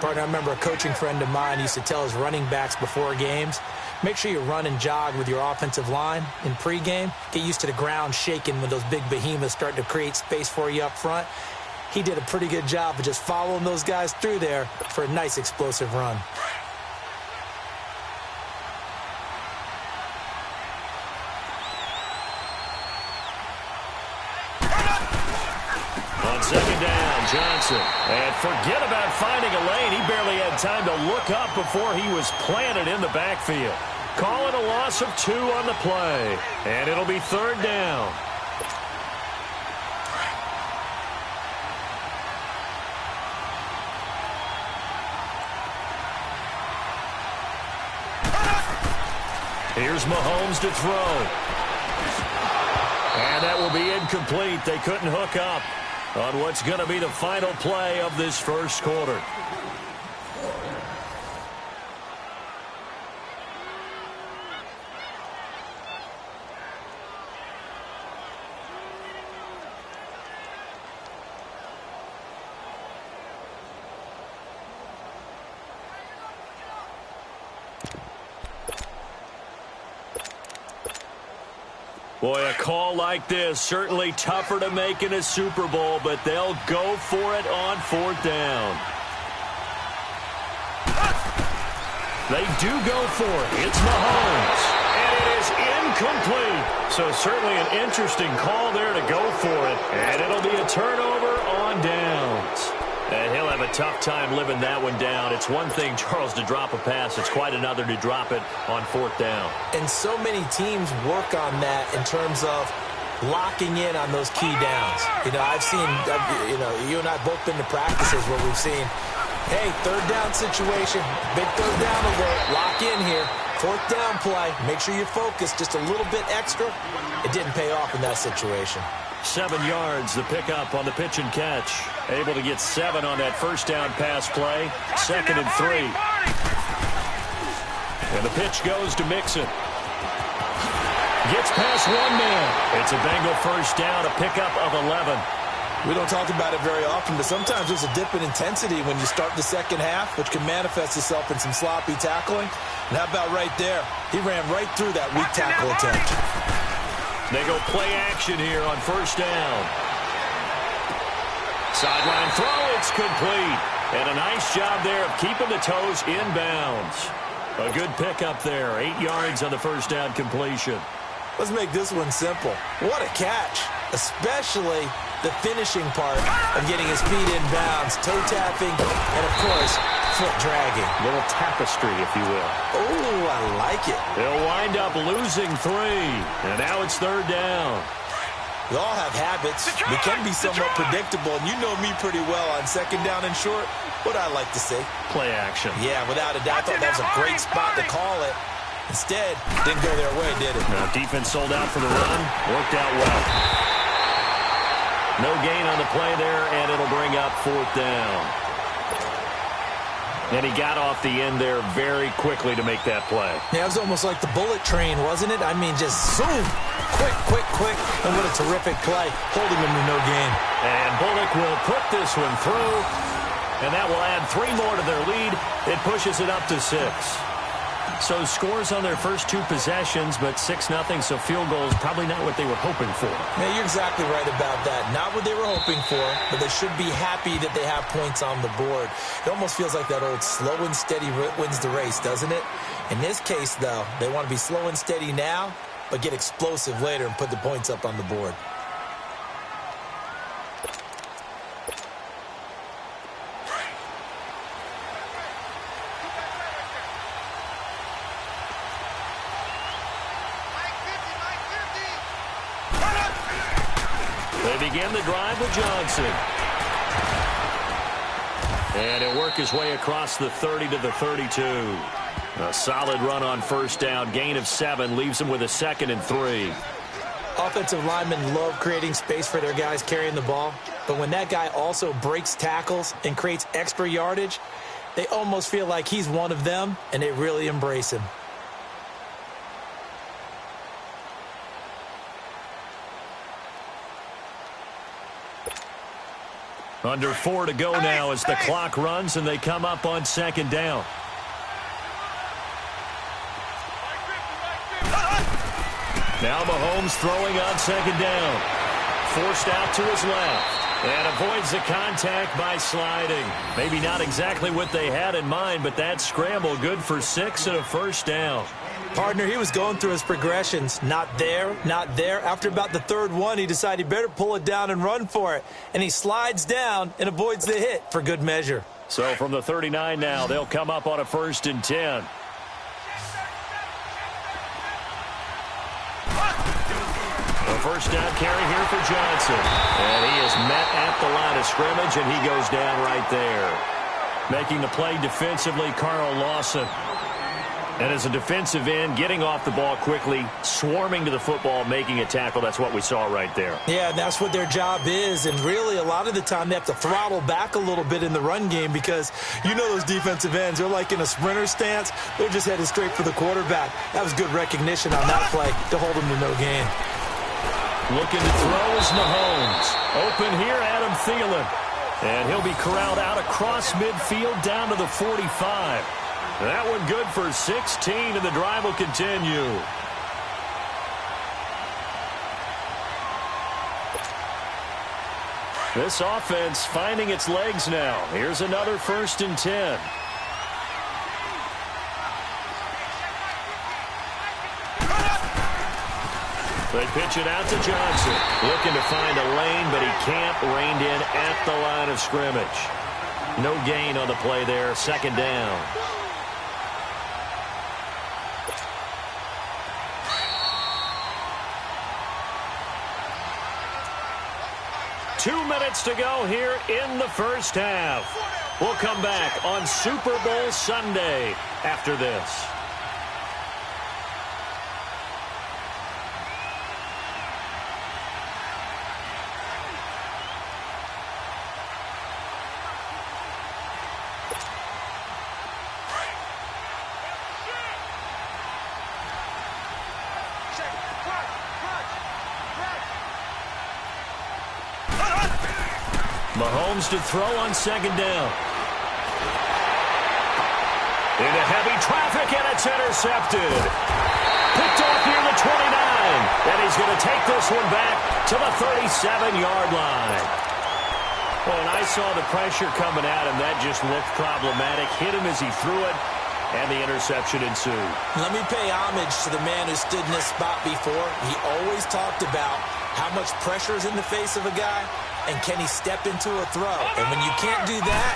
Partner, I remember a coaching friend of mine used to tell his running backs before games, make sure you run and jog with your offensive line in pregame. Get used to the ground shaking when those big behemoths start to create space for you up front. He did a pretty good job of just following those guys through there for a nice explosive run. Second down, Johnson. And forget about finding a lane. He barely had time to look up before he was planted in the backfield. Calling a loss of 2 on the play. And it'll be 3rd down. Here's Mahomes to throw. And that will be incomplete. They couldn't hook up on what's going to be the final play of this first quarter. Boy, a call like this, certainly tougher to make in a Super Bowl, but they'll go for it on 4th down. They do go for it. It's Mahomes. And it is incomplete. So certainly an interesting call there to go for it. And it'll be a turnover on downs. And he'll have a tough time living that one down. It's one thing, Charles, to drop a pass. It's quite another to drop it on 4th down. And so many teams work on that in terms of locking in on those key downs. I've seen, you and I have both been to practices where we've seen, hey, third down situation, big third down alert, lock in here, fourth down play, make sure you focus just a little bit extra. It didn't pay off in that situation. 7 yards, the pickup on the pitch and catch. Able to get 7 on that first down pass play. 2nd and 3. And the pitch goes to Mixon. Gets past one man. It's a Bengal first down, a pickup of 11. We don't talk about it very often, but sometimes there's a dip in intensity when you start the second half, which can manifest itself in some sloppy tackling. And how about right there? He ran right through that weak tackle attempt. They go play action here on first down. Sideline throw, it's complete. And a nice job there of keeping the toes in bounds. A good pickup there, 8 yards on the first down completion. Let's make this one simple. What a catch, especially the finishing part of getting his feet in bounds, toe tapping, and of course, foot dragging. Little tapestry, if you will. Oh, I like it. They'll wind up losing 3, and now it's third down. We all have habits. We can be somewhat predictable, and you know me pretty well on second down and short. What I like to see. Play action. Yeah, without a doubt. I thought that was a great spot to call it. Instead, didn't go their way, did it? Now, defense sold out for the run. Worked out well. No gain on the play there, and it'll bring up fourth down. And he got off the end there very quickly to make that play. Yeah, it was almost like the bullet train, wasn't it? I mean, just zoom. Quick, quick, quick. And what a terrific play, holding him to no gain. And Bullock will put this one through. And that will add 3 more to their lead. It pushes it up to 6. So scores on their first 2 possessions, but 6-0, so field goal is probably not what they were hoping for. Yeah, you're exactly right about that. Not what they were hoping for, but they should be happy that they have points on the board. It almost feels like that old slow and steady wins the race, doesn't it? In this case, though, they want to be slow and steady now, but get explosive later and put the points up on the board. They begin the drive with Johnson. And he'll work his way across the 30 to the 32. A solid run on first down. Gain of 7 leaves him with a 2nd and 3. Offensive linemen love creating space for their guys carrying the ball. But when that guy also breaks tackles and creates extra yardage, they almost feel like he's one of them, and they really embrace him. Under 4 to go now as the clock runs and they come up on second down. Now Mahomes throwing on second down. Forced out to his left. And avoids the contact by sliding. Maybe not exactly what they had in mind, but that scramble good for 6 and a first down. Partner, he was going through his progressions. Not there, not there. After about the third one, he decided he better pull it down and run for it. And he slides down and avoids the hit for good measure. So from the 39 now, they'll come up on a 1st and 10. A first down carry here for Johnson. And he is met at the line of scrimmage, and he goes down right there. Making the play defensively, Carl Lawson. And as a defensive end, getting off the ball quickly, swarming to the football, making a tackle. That's what we saw right there. Yeah, that's what their job is. And really, a lot of the time, they have to throttle back a little bit in the run game because you know those defensive ends, they're like in a sprinter stance. They're just headed straight for the quarterback. That was good recognition on that play to hold them to no gain. Looking to throw is Mahomes. Open here, Adam Thielen. And he'll be corralled out across midfield down to the 45. That one good for 16, and the drive will continue. This offense finding its legs now. Here's another 1st and 10. They pitch it out to Johnson. Looking to find a lane, but he can't. Reined in at the line of scrimmage. No gain on the play there. 2nd down. minutes to go here in the first half. We'll come back on Super Bowl Sunday after this. Mahomes to throw on second down. Into heavy traffic, and it's intercepted. Picked off near the 29. And he's going to take this one back to the 37-yard line. Well, and I saw the pressure coming at him. That just looked problematic. Hit him as he threw it, and the interception ensued. Let me pay homage to the man who stood in this spot before. He always talked about how much pressure is in the face of a guy, and can he step into a throw? And when you can't do that,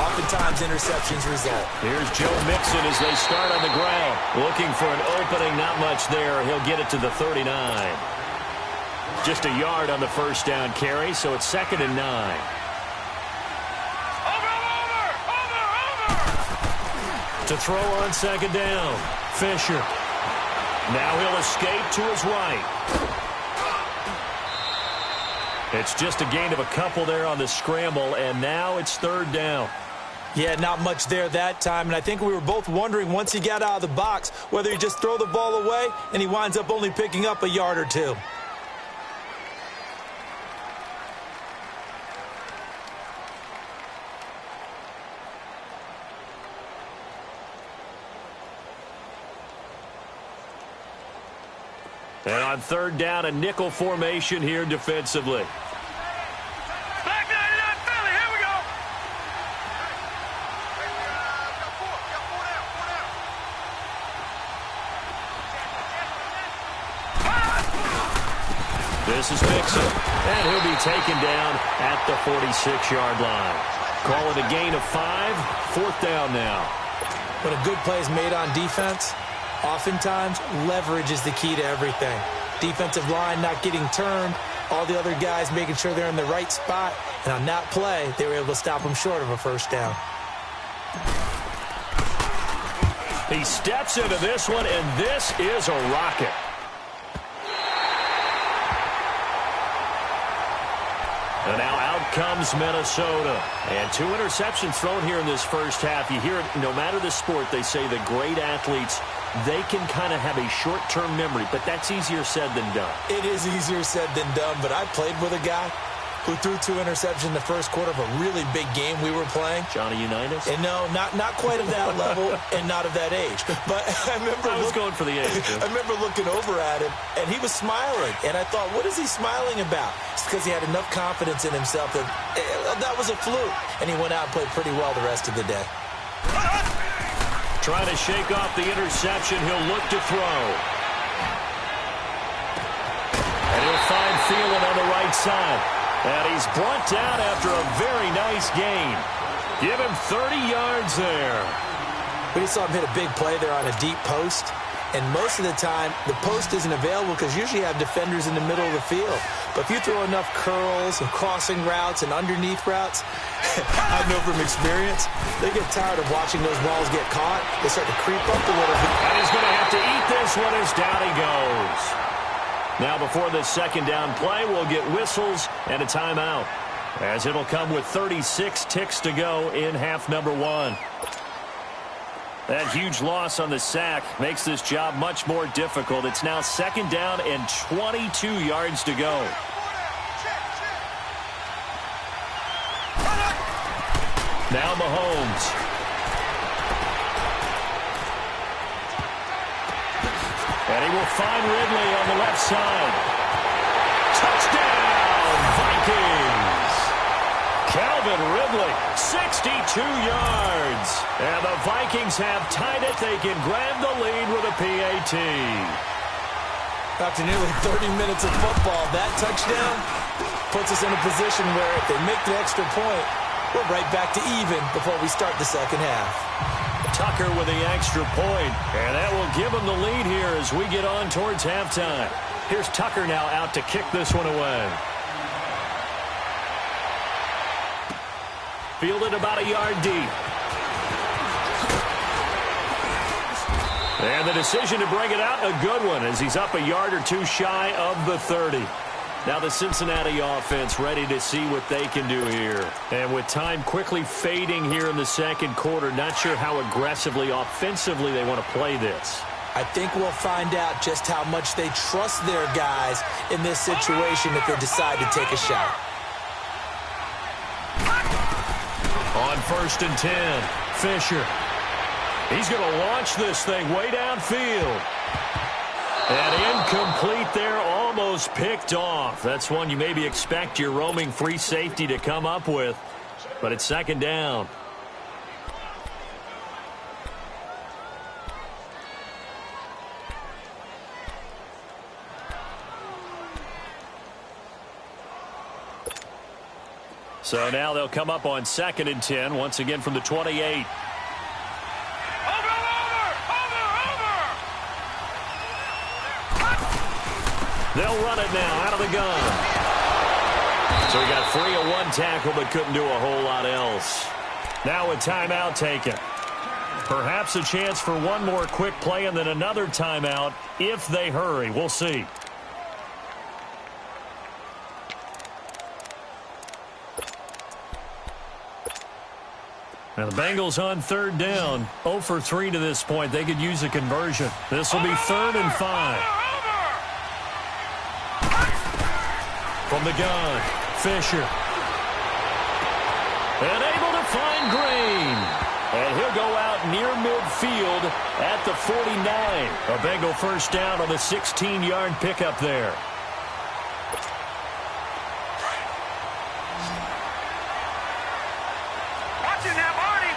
oftentimes interceptions result. Here's Joe Mixon as they start on the ground. Looking for an opening, not much there. He'll get it to the 39. Just a yard on the first down carry, so it's 2nd and 9. To throw on second down, Fisher. Now he'll escape to his right. It's just a gain of a couple there on the scramble, and now it's 3rd down. Yeah, not much there that time, and I think we were both wondering once he got out of the box whether he just throw the ball away, and he winds up only picking up a yard or two. And on 3rd down, a nickel formation here defensively. Back 99 Philly, here we go. This is Mixon, and he'll be taken down at the 46-yard line. Call it a gain of 5, 4th down now. When a good play is made on defense, oftentimes leverage is the key to everything. Defensive line not getting turned, all the other guys making sure they're in the right spot, and on that play, they were able to stop them short of a first down. He steps into this one, and this is a rocket. And now out comes Minnesota. And 2 interceptions thrown here in this first half. You hear it, no matter the sport, they say the great athletes, they can kind of have a short-term memory, but that's easier said than done. It is easier said than done, but I played with a guy who threw 2 interceptions in the first quarter of a really big game we were playing. Johnny Unitas? And no, not quite of that level and not of that age. But I remember I was going for the age. I remember looking over at him, and he was smiling. And I thought, what is he smiling about? It's because he had enough confidence in himself that that was a fluke. And he went out and played pretty well the rest of the day. Trying to shake off the interception. He'll look to throw. And he'll find Thielen on the right side. And he's brought down after a very nice gain. Give him 30 yards there. We just saw him hit a big play there on a deep post. And most of the time, the post isn't available because usually you have defenders in the middle of the field. But if you throw enough curls and crossing routes and underneath routes, I know from experience, they get tired of watching those balls get caught. They start to creep up a little bit. And he's going to have to eat this one as down he goes. Now before this 2nd down play, we'll get whistles and a timeout, as it'll come with 36 ticks to go in half number 1. That huge loss on the sack makes this job much more difficult. It's now 2nd down and 22 yards to go. Now Mahomes. And he will find Ridley on the left side. Touchdown, Vikings! Calvin Ridley, 62 yards. And the Vikings have tied it. They can grab the lead with a PAT. After nearly 30 minutes of football, that touchdown puts us in a position where if they make the extra point, we're right back to even before we start the second half. Tucker with the extra point, and that will give him the lead here as we get on towards halftime. Here's Tucker now out to kick this one away. Fielded about a yard deep. And the decision to bring it out, a good one, as he's up a yard or two shy of the 30. Now the Cincinnati offense ready to see what they can do here. And with time quickly fading here in the second quarter, not sure how aggressively, offensively they want to play this. I think we'll find out just how much they trust their guys in this situation if they decide to take a shot. On 1st and 10, Fisher. He's going to launch this thing way downfield. And incomplete there, almost picked off. That's one you maybe expect your roaming free safety to come up with. But it's 2nd down. So now they'll come up on 2nd and 10, once again from the 28. They'll run it now out of the gun. So he got free of one tackle but couldn't do a whole lot else. Now a timeout taken. Perhaps a chance for one more quick play and then another timeout if they hurry. We'll see. Now the Bengals on 3rd down. 0 for 3 to this point. They could use a conversion. This will be 3rd and 5. From the gun, Fisher. And able to find Green. And he'll go out near midfield at the 49. A Bengal first down on the 16-yard pickup there. Watching that, Barney.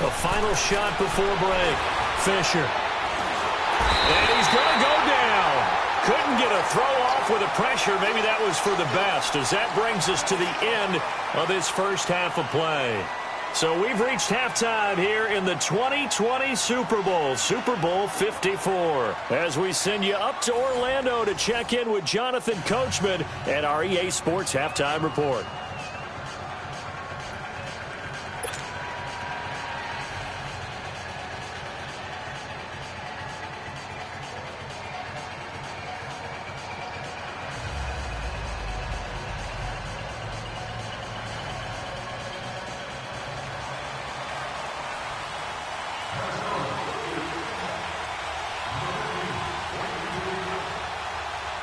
A final shot before break. Fisher. And he's going to go down. Couldn't get a throw off with the pressure. Maybe that was for the best, as that brings us to the end of this first half of play. So we've reached halftime here in the 2020 Super Bowl, Super Bowl 54. As we send you up to Orlando to check in with Jonathan Coachman and our EA Sports Halftime Report.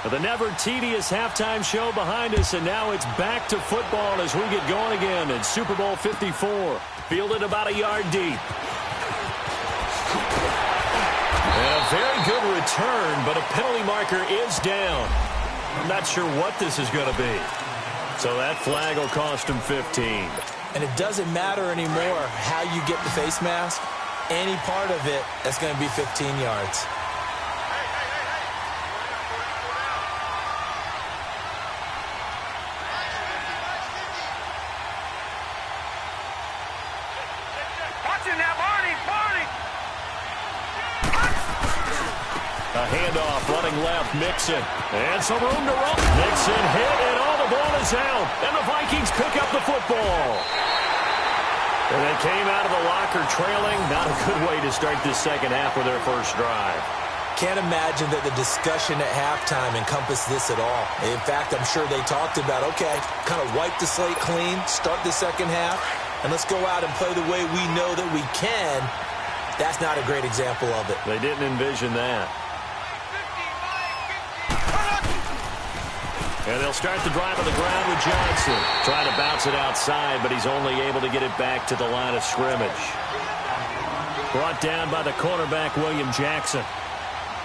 The never-tedious halftime show behind us, and now it's back to football as we get going again in Super Bowl 54. Fielded about a yard deep. And a very good return, but a penalty marker is down. I'm not sure what this is going to be. So that flag will cost him 15. And it doesn't matter anymore how you get the face mask. Any part of it, that's going to be 15 yards. A handoff running left, Mixon. And some room to run. Mixon hit, and all the ball is out. And the Vikings pick up the football. And they came out of the locker trailing. Not a good way to start this second half with their first drive. Can't imagine that the discussion at halftime encompassed this at all. In fact, I'm sure they talked about, okay, kind of wipe the slate clean, start the second half, and let's go out and play the way we know that we can. That's not a great example of it. They didn't envision that. And they'll start the drive on the ground with Johnson. Trying to bounce it outside, but he's only able to get it back to the line of scrimmage. Brought down by the cornerback, William Jackson.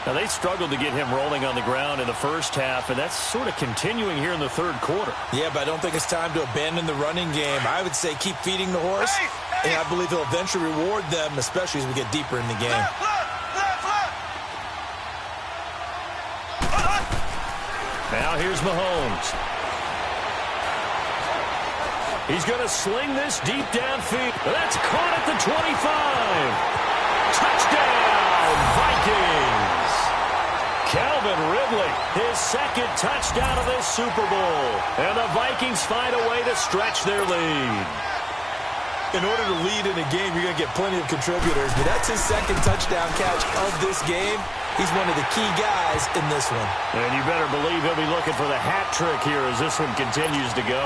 Now, they struggled to get him rolling on the ground in the first half, and that's sort of continuing here in the third quarter. Yeah, but I don't think it's time to abandon the running game. I would say keep feeding the horse, and I believe he'll eventually reward them, especially as we get deeper in the game. Now here's Mahomes. He's going to sling this deep downfield. That's caught at the 25. Touchdown, Vikings. Calvin Ridley, his second touchdown of this Super Bowl. And the Vikings find a way to stretch their lead. In order to lead in a game, you're going to get plenty of contributors, but that's his second touchdown catch of this game. He's one of the key guys in this one. And you better believe he'll be looking for the hat trick here as this one continues to go.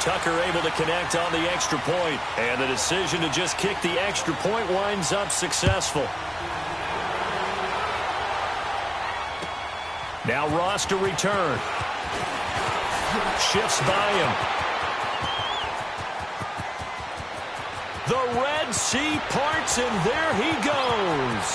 Tucker able to connect on the extra point, and the decision to just kick the extra point winds up successful. Now Ross to return. Shifts by him. The Red Sea parts, and there he goes.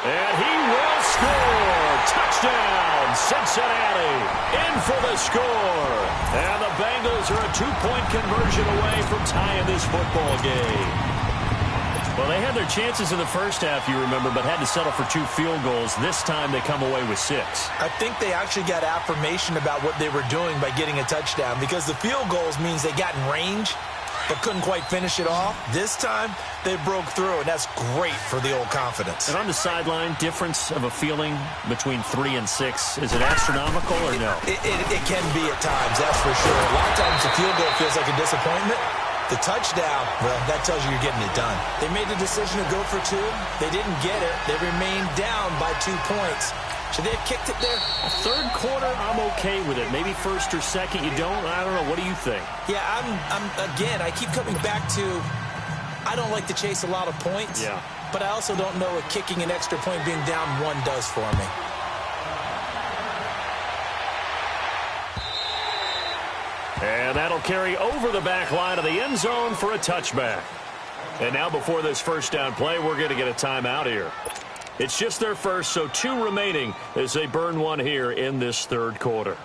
And he will score. Touchdown, Cincinnati. In for the score. And the Bengals are a 2-point conversion away from tying this football game. Well, they had their chances in the first half, you remember, but had to settle for 2 field goals. This time they come away with 6. I think they actually got affirmation about what they were doing by getting a touchdown, because the field goals means they got in range but couldn't quite finish it off. This time, they broke through, and that's great for the old confidence. And on the sideline, difference of a feeling between 3 and 6, is it astronomical or no? It can be at times, that's for sure. A lot of times the field goal feels like a disappointment. The touchdown, well, that tells you you're getting it done. They made the decision to go for 2. They didn't get it. They remained down by 2 points. Should they have kicked it there? Third quarter, I'm okay with it. Maybe first or second, you don't. I don't know. What do you think? Yeah, again, I keep coming back to, I don't like to chase a lot of points. Yeah. But I also don't know what kicking an extra point being down 1 does for me. And that'll carry over the back line of the end zone for a touchback. And now before this first down play, we're going to get a timeout here. It's just their first, so 2 remaining as they burn 1 here in this third quarter.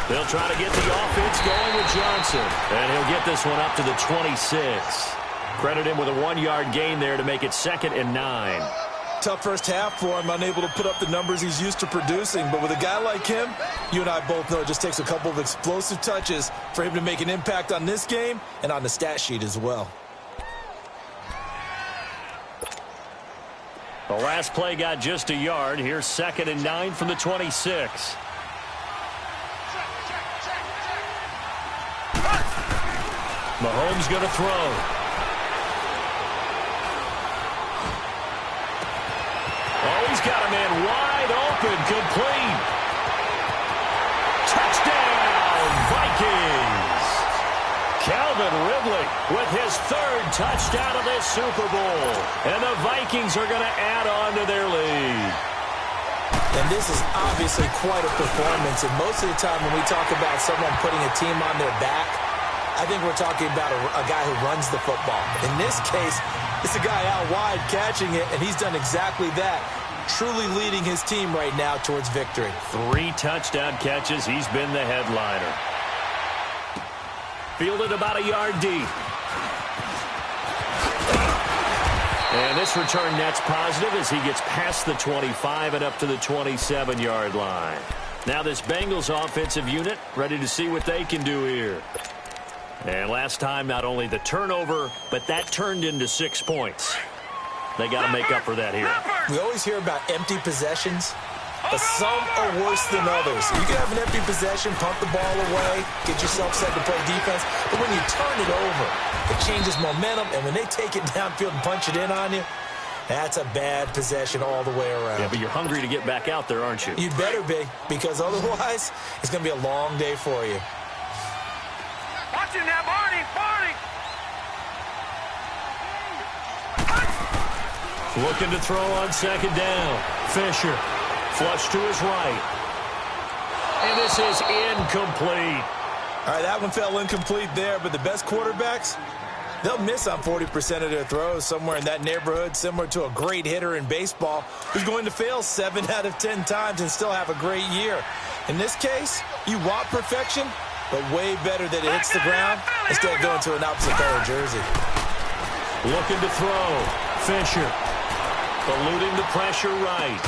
They'll try to get the offense going with Johnson, and he'll get this one up to the 26. Credit him with a 1-yard gain there to make it 2nd and 9. Tough first half for him, unable to put up the numbers he's used to producing. But with a guy like him, you and I both know it just takes a couple of explosive touches for him to make an impact on this game and on the stat sheet as well. The last play got just a yard. Here's 2nd and 9 from the 26. Mahomes going to throw. Oh, he's got a man wide open, complete. Touchdown, Vikings. Calvin Ridley with his 3rd touchdown of this Super Bowl. And the Vikings are going to add on to their lead. And this is obviously quite a performance. And most of the time when we talk about someone putting a team on their back, I think we're talking about a guy who runs the football. In this case, it's a guy out wide catching it, and he's done exactly that, truly leading his team right now towards victory. 3 touchdown catches. He's been the headliner. Fielded about a yard deep. And this return net's positive as he gets past the 25 and up to the 27-yard line. Now this Bengals offensive unit ready to see what they can do here. And last time, not only the turnover, but that turned into 6 points. They got to make up for that here. We always hear about empty possessions, but some are worse than others. You can have an empty possession, pump the ball away, get yourself set to play defense, but when you turn it over, it changes momentum, and when they take it downfield and punch it in on you, that's a bad possession all the way around. Yeah, but you're hungry to get back out there, aren't you? You better be, because otherwise, it's going to be a long day for you. Watching that, Barney! Looking to throw on 2nd down. Fisher. Flush to his right. And this is incomplete. All right, that one fell incomplete there, but the best quarterbacks, they'll miss on 40% of their throws, somewhere in that neighborhood, similar to a great hitter in baseball who's going to fail 7 out of 10 times and still have a great year. In this case, you want perfection, but way better that it hits the ground instead of going to an opposite color jersey. Looking to throw. Fisher. eluding the pressure right.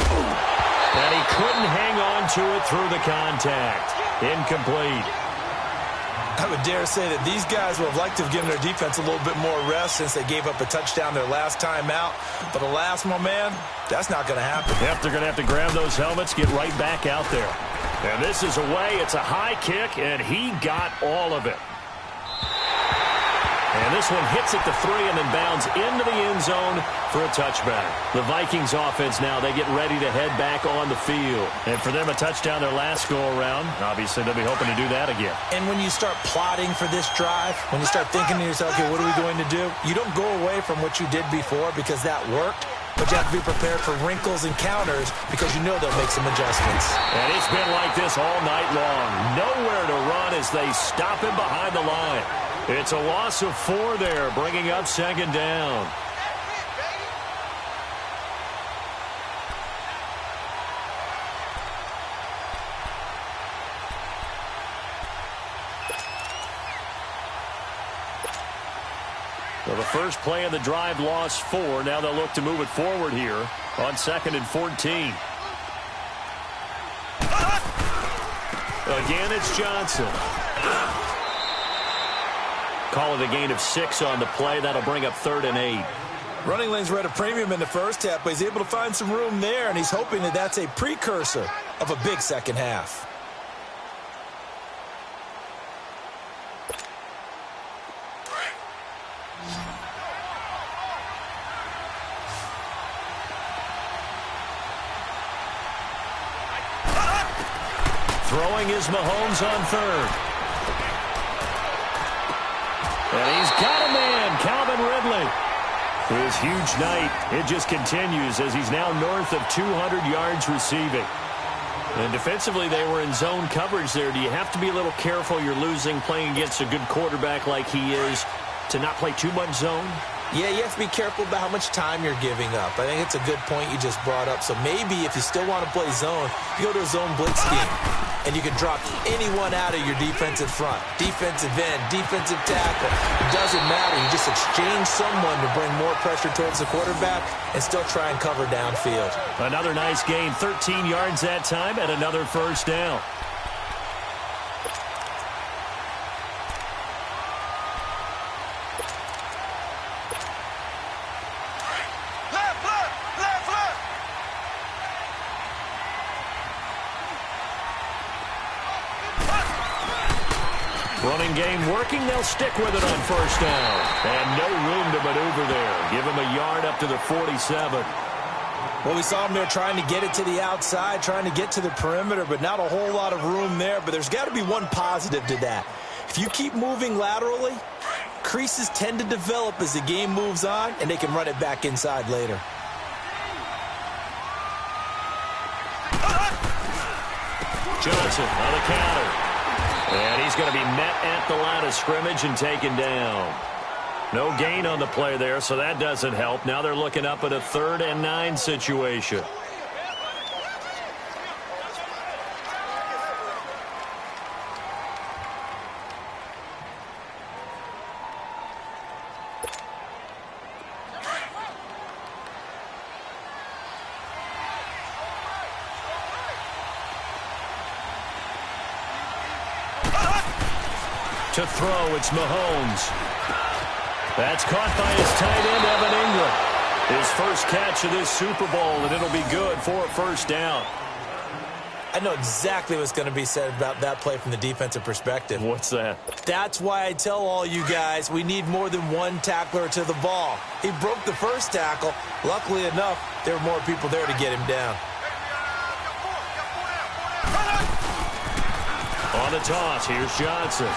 And he couldn't hang on to it through the contact. Incomplete. I would dare say that these guys would have liked to have given their defense a little bit more rest since they gave up a touchdown their last time out. But alas, my man, that's not going to happen. Yep, they're going to have to grab those helmets, get right back out there. And this is away. It's a high kick, and he got all of it. And this one hits at the 3 and then bounds into the end zone for a touchback. The Vikings offense now, they get ready to head back on the field. And for them, a touchdown their last go-around. Obviously, they'll be hoping to do that again. And when you start plotting for this drive, when you start thinking to yourself, okay, what are we going to do? You don't go away from what you did before because that worked. But you have to be prepared for wrinkles and counters because you know they'll make some adjustments. And it's been like this all night long. Nowhere to run as they stop him behind the line. It's a loss of 4 there, bringing up second down. So the first play of the drive lost 4. Now they'll look to move it forward here on 2nd and 14. Again, it's Johnson. Call it a gain of 6 on the play. That'll bring up 3rd and 8. Running lanes were at a premium in the first half, but he's able to find some room there, and he's hoping that that's a precursor of a big second half. Throwing is Mahomes on 3rd. And he's got a man, Calvin Ridley. His huge night, it just continues as he's now north of 200 yards receiving. And defensively, they were in zone coverage there. Do you have to be a little careful? You're losing playing against a good quarterback like he is to not play too much zone? Yeah, you have to be careful about how much time you're giving up. I think it's a good point you just brought up. So maybe if you still want to play zone, you go to a zone blitz scheme. And you can drop anyone out of your defensive front. Defensive end, defensive tackle. It doesn't matter. You just exchange someone to bring more pressure towards the quarterback and still try and cover downfield. Another nice gain, 13 yards that time, and another first down. Running game working. They'll stick with it on first down. And no room to maneuver there. Give him a yard up to the 47. Well, we saw him there trying to get it to the outside, trying to get to the perimeter, but not a whole lot of room there. But there's got to be one positive to that. If you keep moving laterally, creases tend to develop as the game moves on, and they can run it back inside later. Johnson on the counter. And he's going to be met at the line of scrimmage and taken down. No gain on the play there, so that doesn't help. Now they're looking up at a 3rd and 9 situation. To throw, it's Mahomes. That's caught by his tight end, Evan Ingram. His first catch of this Super Bowl, and it'll be good for a first down. I know exactly what's going to be said about that play from the defensive perspective. What's that? That's why I tell all you guys we need more than one tackler to the ball. He broke the first tackle. Luckily enough, there were more people there to get him down. On the toss, here's Johnson.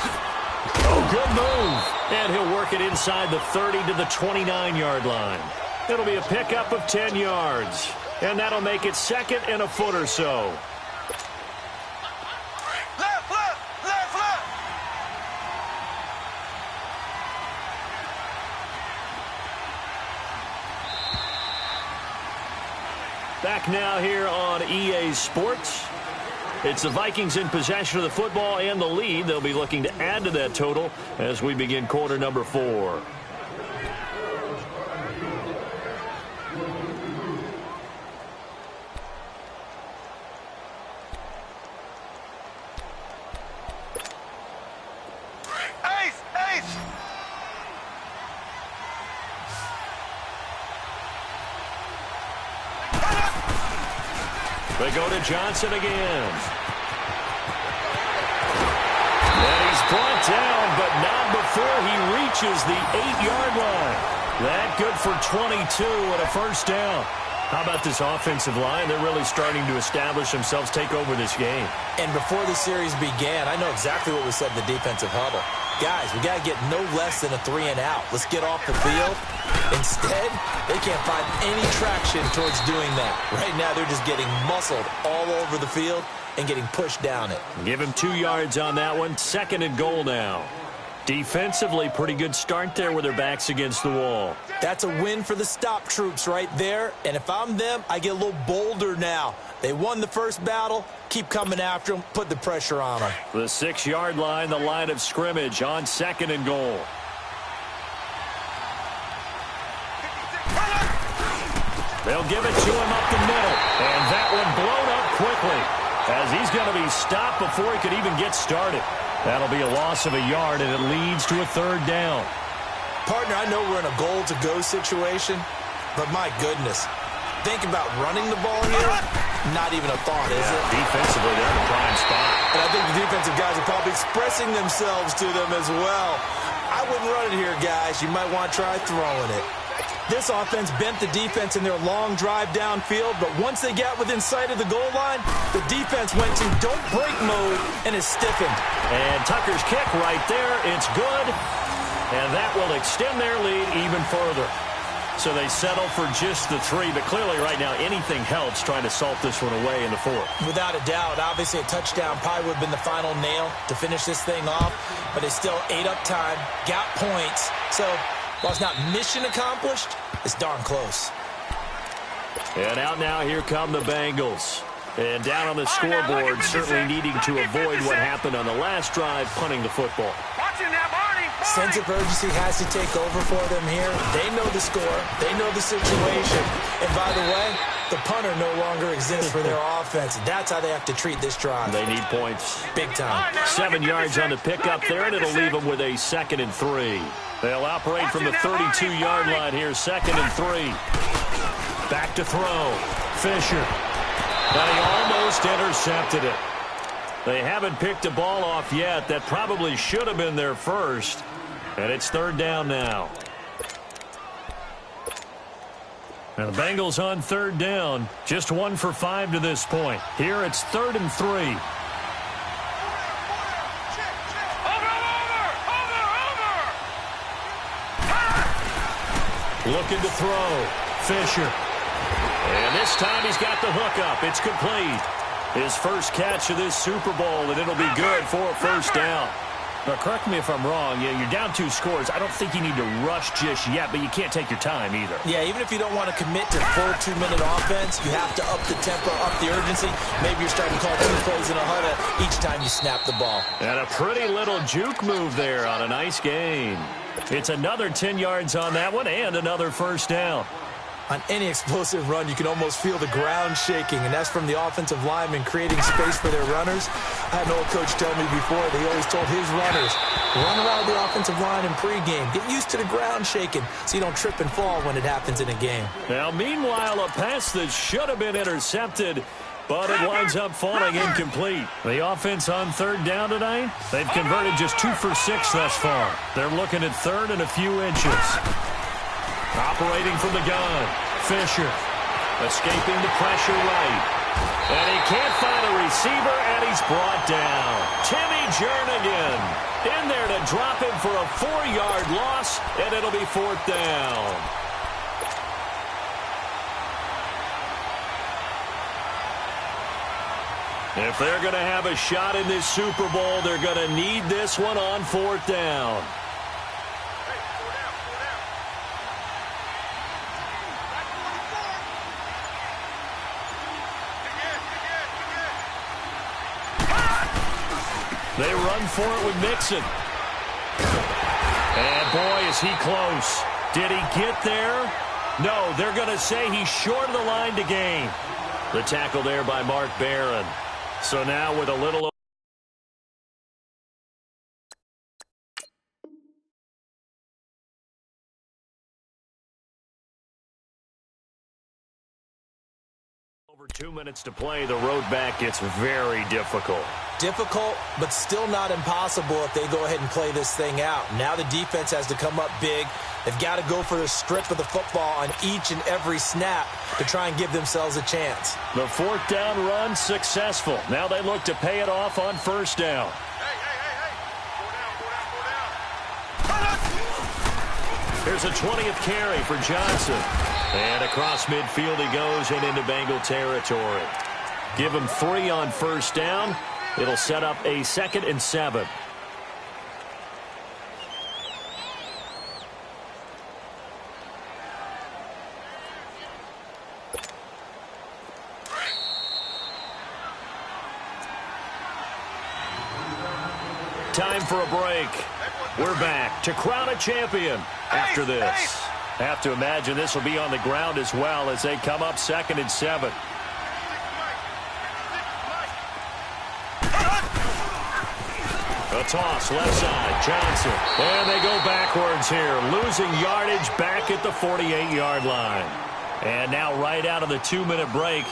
Oh, good move. And he'll work it inside the 30 to the 29-yard line. It'll be a pickup of 10 yards. And that'll make it 2nd and a foot or so. Back now here on EA Sports. It's the Vikings in possession of the football and the lead. They'll be looking to add to that total as we begin quarter number 4. They go to Johnson again. And he's brought down, but not before he reaches the 8-yard line. That good for 22 and a first down. How about this offensive line? They're really starting to establish themselves, take over this game. And before the series began, I know exactly what was said in the defensive huddle. Guys, we got to get no less than a 3-and-out. Let's get off the field. Instead, they can't find any traction towards doing that. Right now, they're just getting muscled all over the field and getting pushed down it. Give him 2 yards on that one. 2nd and goal now. Defensively, pretty good start there with their backs against the wall. That's a win for the stop troops right there. And if I'm them, I get a little bolder now. They won the first battle. Keep coming after them. Put the pressure on them. The 6-yard line, the line of scrimmage on 2nd and goal. They'll give it to him up the middle. And that one blown up quickly as he's going to be stopped before he could even get started. That'll be a loss of a yard, and it leads to a 3rd down. Partner, I know we're in a goal-to-go situation, but my goodness. Think about running the ball here. Not even a thought, is it? Defensively, they're in a prime spot. And I think the defensive guys are probably expressing themselves to them as well. I wouldn't run it here, guys. You might want to try throwing it. This offense bent the defense in their long drive downfield, but once they got within sight of the goal line, the defense went to don't break mode and is stiffened. And Tucker's kick right there. It's good. And that will extend their lead even further. So they settle for just the 3, but clearly right now anything helps trying to salt this one away in the 4th. Without a doubt, obviously a touchdown probably would have been the final nail to finish this thing off, but they still ate up time, got points. So while it's not mission accomplished, it's darn close. And out now, here come the Bengals. And down on the scoreboard, certainly needing to avoid what happened on the last drive, punting the football. Sense of urgency has to take over for them here. They know the score. They know the situation. And by the way, the punter no longer exists for their offense. That's how they have to treat this drive. They need points. Big time. 7 yards on the pickup there, and it'll leave them with a 2nd and 3. They'll operate from the 32-yard line here, 2nd and 3. Back to throw. Fisher. But he almost intercepted it. They haven't picked a ball off yet. That probably should have been their first. And it's 3rd down now. And the Bengals on 3rd down. Just 1 for 5 to this point. Here it's 3rd and 3. Looking to throw. Fisher. And this time he's got the hook up. It's complete. His first catch of this Super Bowl, and it'll be good for a 1st down. Now, correct me if I'm wrong. You're down 2 scores. I don't think you need to rush just yet, but you can't take your time either. Yeah, even if you don't want to commit to full 2-minute offense, you have to up the tempo, up the urgency. Maybe you're starting to call 2 plays in a huddle each time you snap the ball. And a pretty little juke move there on a nice game. It's another 10 yards on that one and another 1st down. On any explosive run, you can almost feel the ground shaking, and that's from the offensive linemen creating space for their runners. I had an old coach tell me before, they always told his runners, run around the offensive line in pregame. Get used to the ground shaking so you don't trip and fall when it happens in a game. Now, meanwhile, a pass that should have been intercepted, but it winds up falling incomplete. The offense on 3rd down tonight, they've converted just 2 for 6 thus far. They're looking at 3rd and a few inches. Operating from the gun, Fisher. Escaping the pressure right. And he can't find a receiver, and he's brought down. Timmy Jernigan in there to drop him for a 4-yard loss, and it'll be 4th down. If they're going to have a shot in this Super Bowl, they're going to need this one on 4th down. They run for it with Mixon. And boy, is he close. Did he get there? No, they're going to say he's short of the line to gain. The tackle there by Mark Barron. So now with a little over 2 minutes to play. The road back gets very difficult. Difficult, but still not impossible if they go ahead and play this thing out. Now the defense has to come up big. They've got to go for the strip of the football on each and every snap to try and give themselves a chance. The fourth down run successful. Now they look to pay it off on first down. Here's a 20th carry for Johnson. And across midfield he goes and into Bengal territory. Give him 3 on first down. It'll set up a 2nd and 7. Time for a break. We're back to crown a champion after this. Have to imagine this will be on the ground as well as they come up 2nd and 7. A toss left side. Johnson. And they go backwards here. Losing yardage back at the 48-yard line. And now right out of the 2-minute break,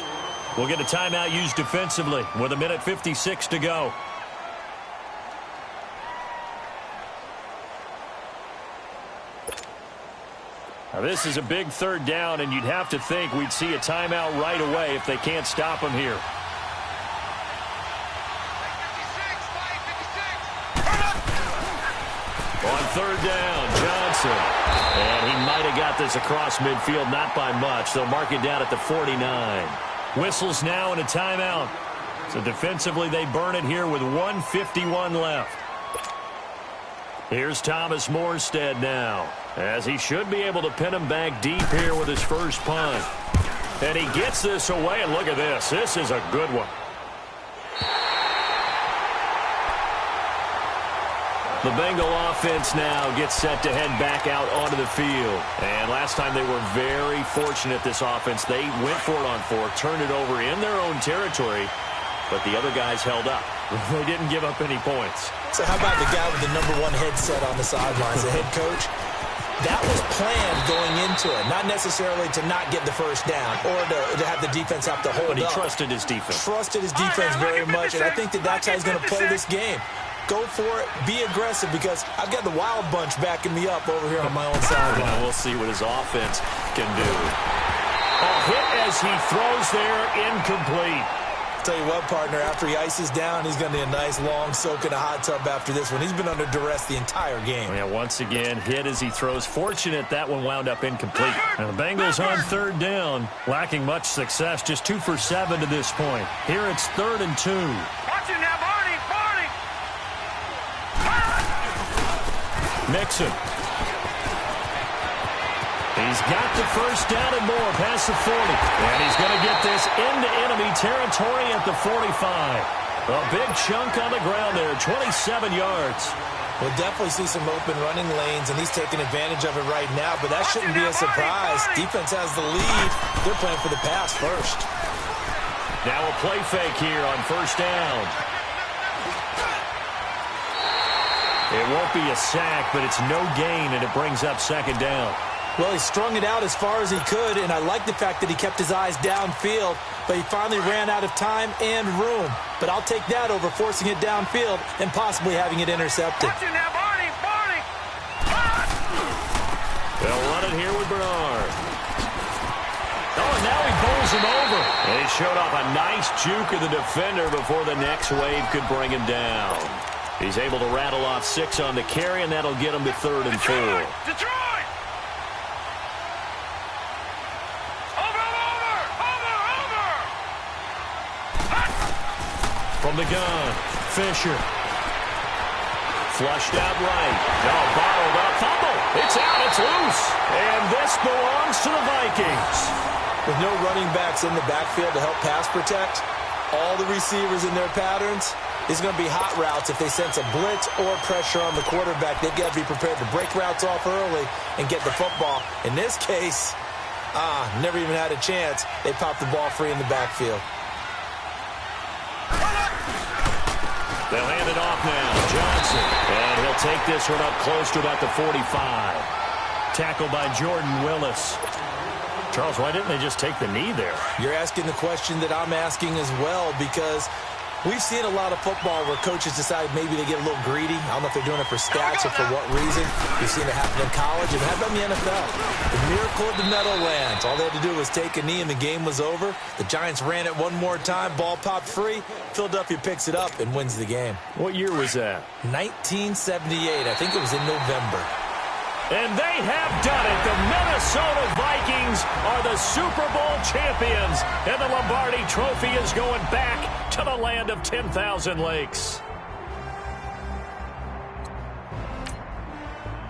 we'll get a timeout used defensively with 1:56 to go. Now this is a big 3rd down, and you'd have to think we'd see a timeout right away if they can't stop him here. On 3rd down, Johnson. And he might have got this across midfield, not by much. They'll mark it down at the 49. Whistles now and a timeout. So defensively they burn it here with 1:51 left. Here's Thomas Morstead now, as he should be able to pin him back deep here with his first punt. And he gets this away, and look at this. This is a good one. The Bengal offense now gets set to head back out onto the field. And last time they were very fortunate, this offense. They went for it on 4, turned it over in their own territory, but the other guys held up. They didn't give up any points. So how about the guy with the #1 headset on the sidelines, the head coach? That was planned going into it, not necessarily to not get the first down or to have the defense have to hold up. But he trusted his defense. Trusted his defense very much, and I think that's how he's going to play this game. Go for it. Be aggressive, because I've got the wild bunch backing me up over here on my own sideline. We'll see what his offense can do. A hit as he throws there, incomplete. Tell you what, partner, after he ices down, he's going to need a nice long soak in a hot tub after this one. He's been under duress the entire game. Yeah, once again, hit as he throws. Fortunate that one wound up incomplete. Now the Bengals on 3rd down, lacking much success, just 2 for 7 to this point. Here it's 3rd and 2. Watch it now, Barney! Nixon. He's got the first down and more past the 40. And he's going to get this into enemy territory at the 45. A big chunk on the ground there, 27 yards. We'll definitely see some open running lanes, and he's taking advantage of it right now, but that shouldn't be a surprise. Defense has the lead. They're playing for the pass first. Now a play fake here on first down. It won't be a sack, but it's no gain, and it brings up 2nd down. Well, he strung it out as far as he could, and I like the fact that he kept his eyes downfield, but he finally ran out of time and room. But I'll take that over forcing it downfield and possibly having it intercepted. Watch it now, Barney! They'll run it here with Bernard. Oh, and now he bowls him over. And he showed off a nice juke of the defender before the next wave could bring him down. He's able to rattle off 6 on the carry, and that'll get him to 3rd and 4. Detroit! From the gun, Fisher. Flushed out right. Now bottled up. Fumble. It's out. It's loose. And this belongs to the Vikings. With no running backs in the backfield to help pass protect, all the receivers in their patterns, it's going to be hot routes if they sense a blitz or pressure on the quarterback. They've got to be prepared to break routes off early and get the football. In this case, never even had a chance. They popped the ball free in the backfield. They'll hand it off now. Johnson. And he'll take this one up close to about the 45. Tackled by Jordan Willis. Charles, why didn't they just take the knee there? You're asking the question that I'm asking as well, because we've seen a lot of football where coaches decide maybe they get a little greedy. I don't know if they're doing it for stats or for what reason. We've seen it happen in college and it happened in the NFL. The miracle of the Meadowlands. All they had to do was take a knee and the game was over. The Giants ran it one more time. Ball popped free. Philadelphia picks it up and wins the game. What year was that? 1978. I think it was in November. And they have done it. The Minnesota Vikings are the Super Bowl champions. And the Lombardi Trophy is going back to the land of 10,000 lakes.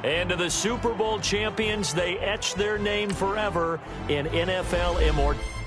And to the Super Bowl champions, they etch their name forever in NFL immortality.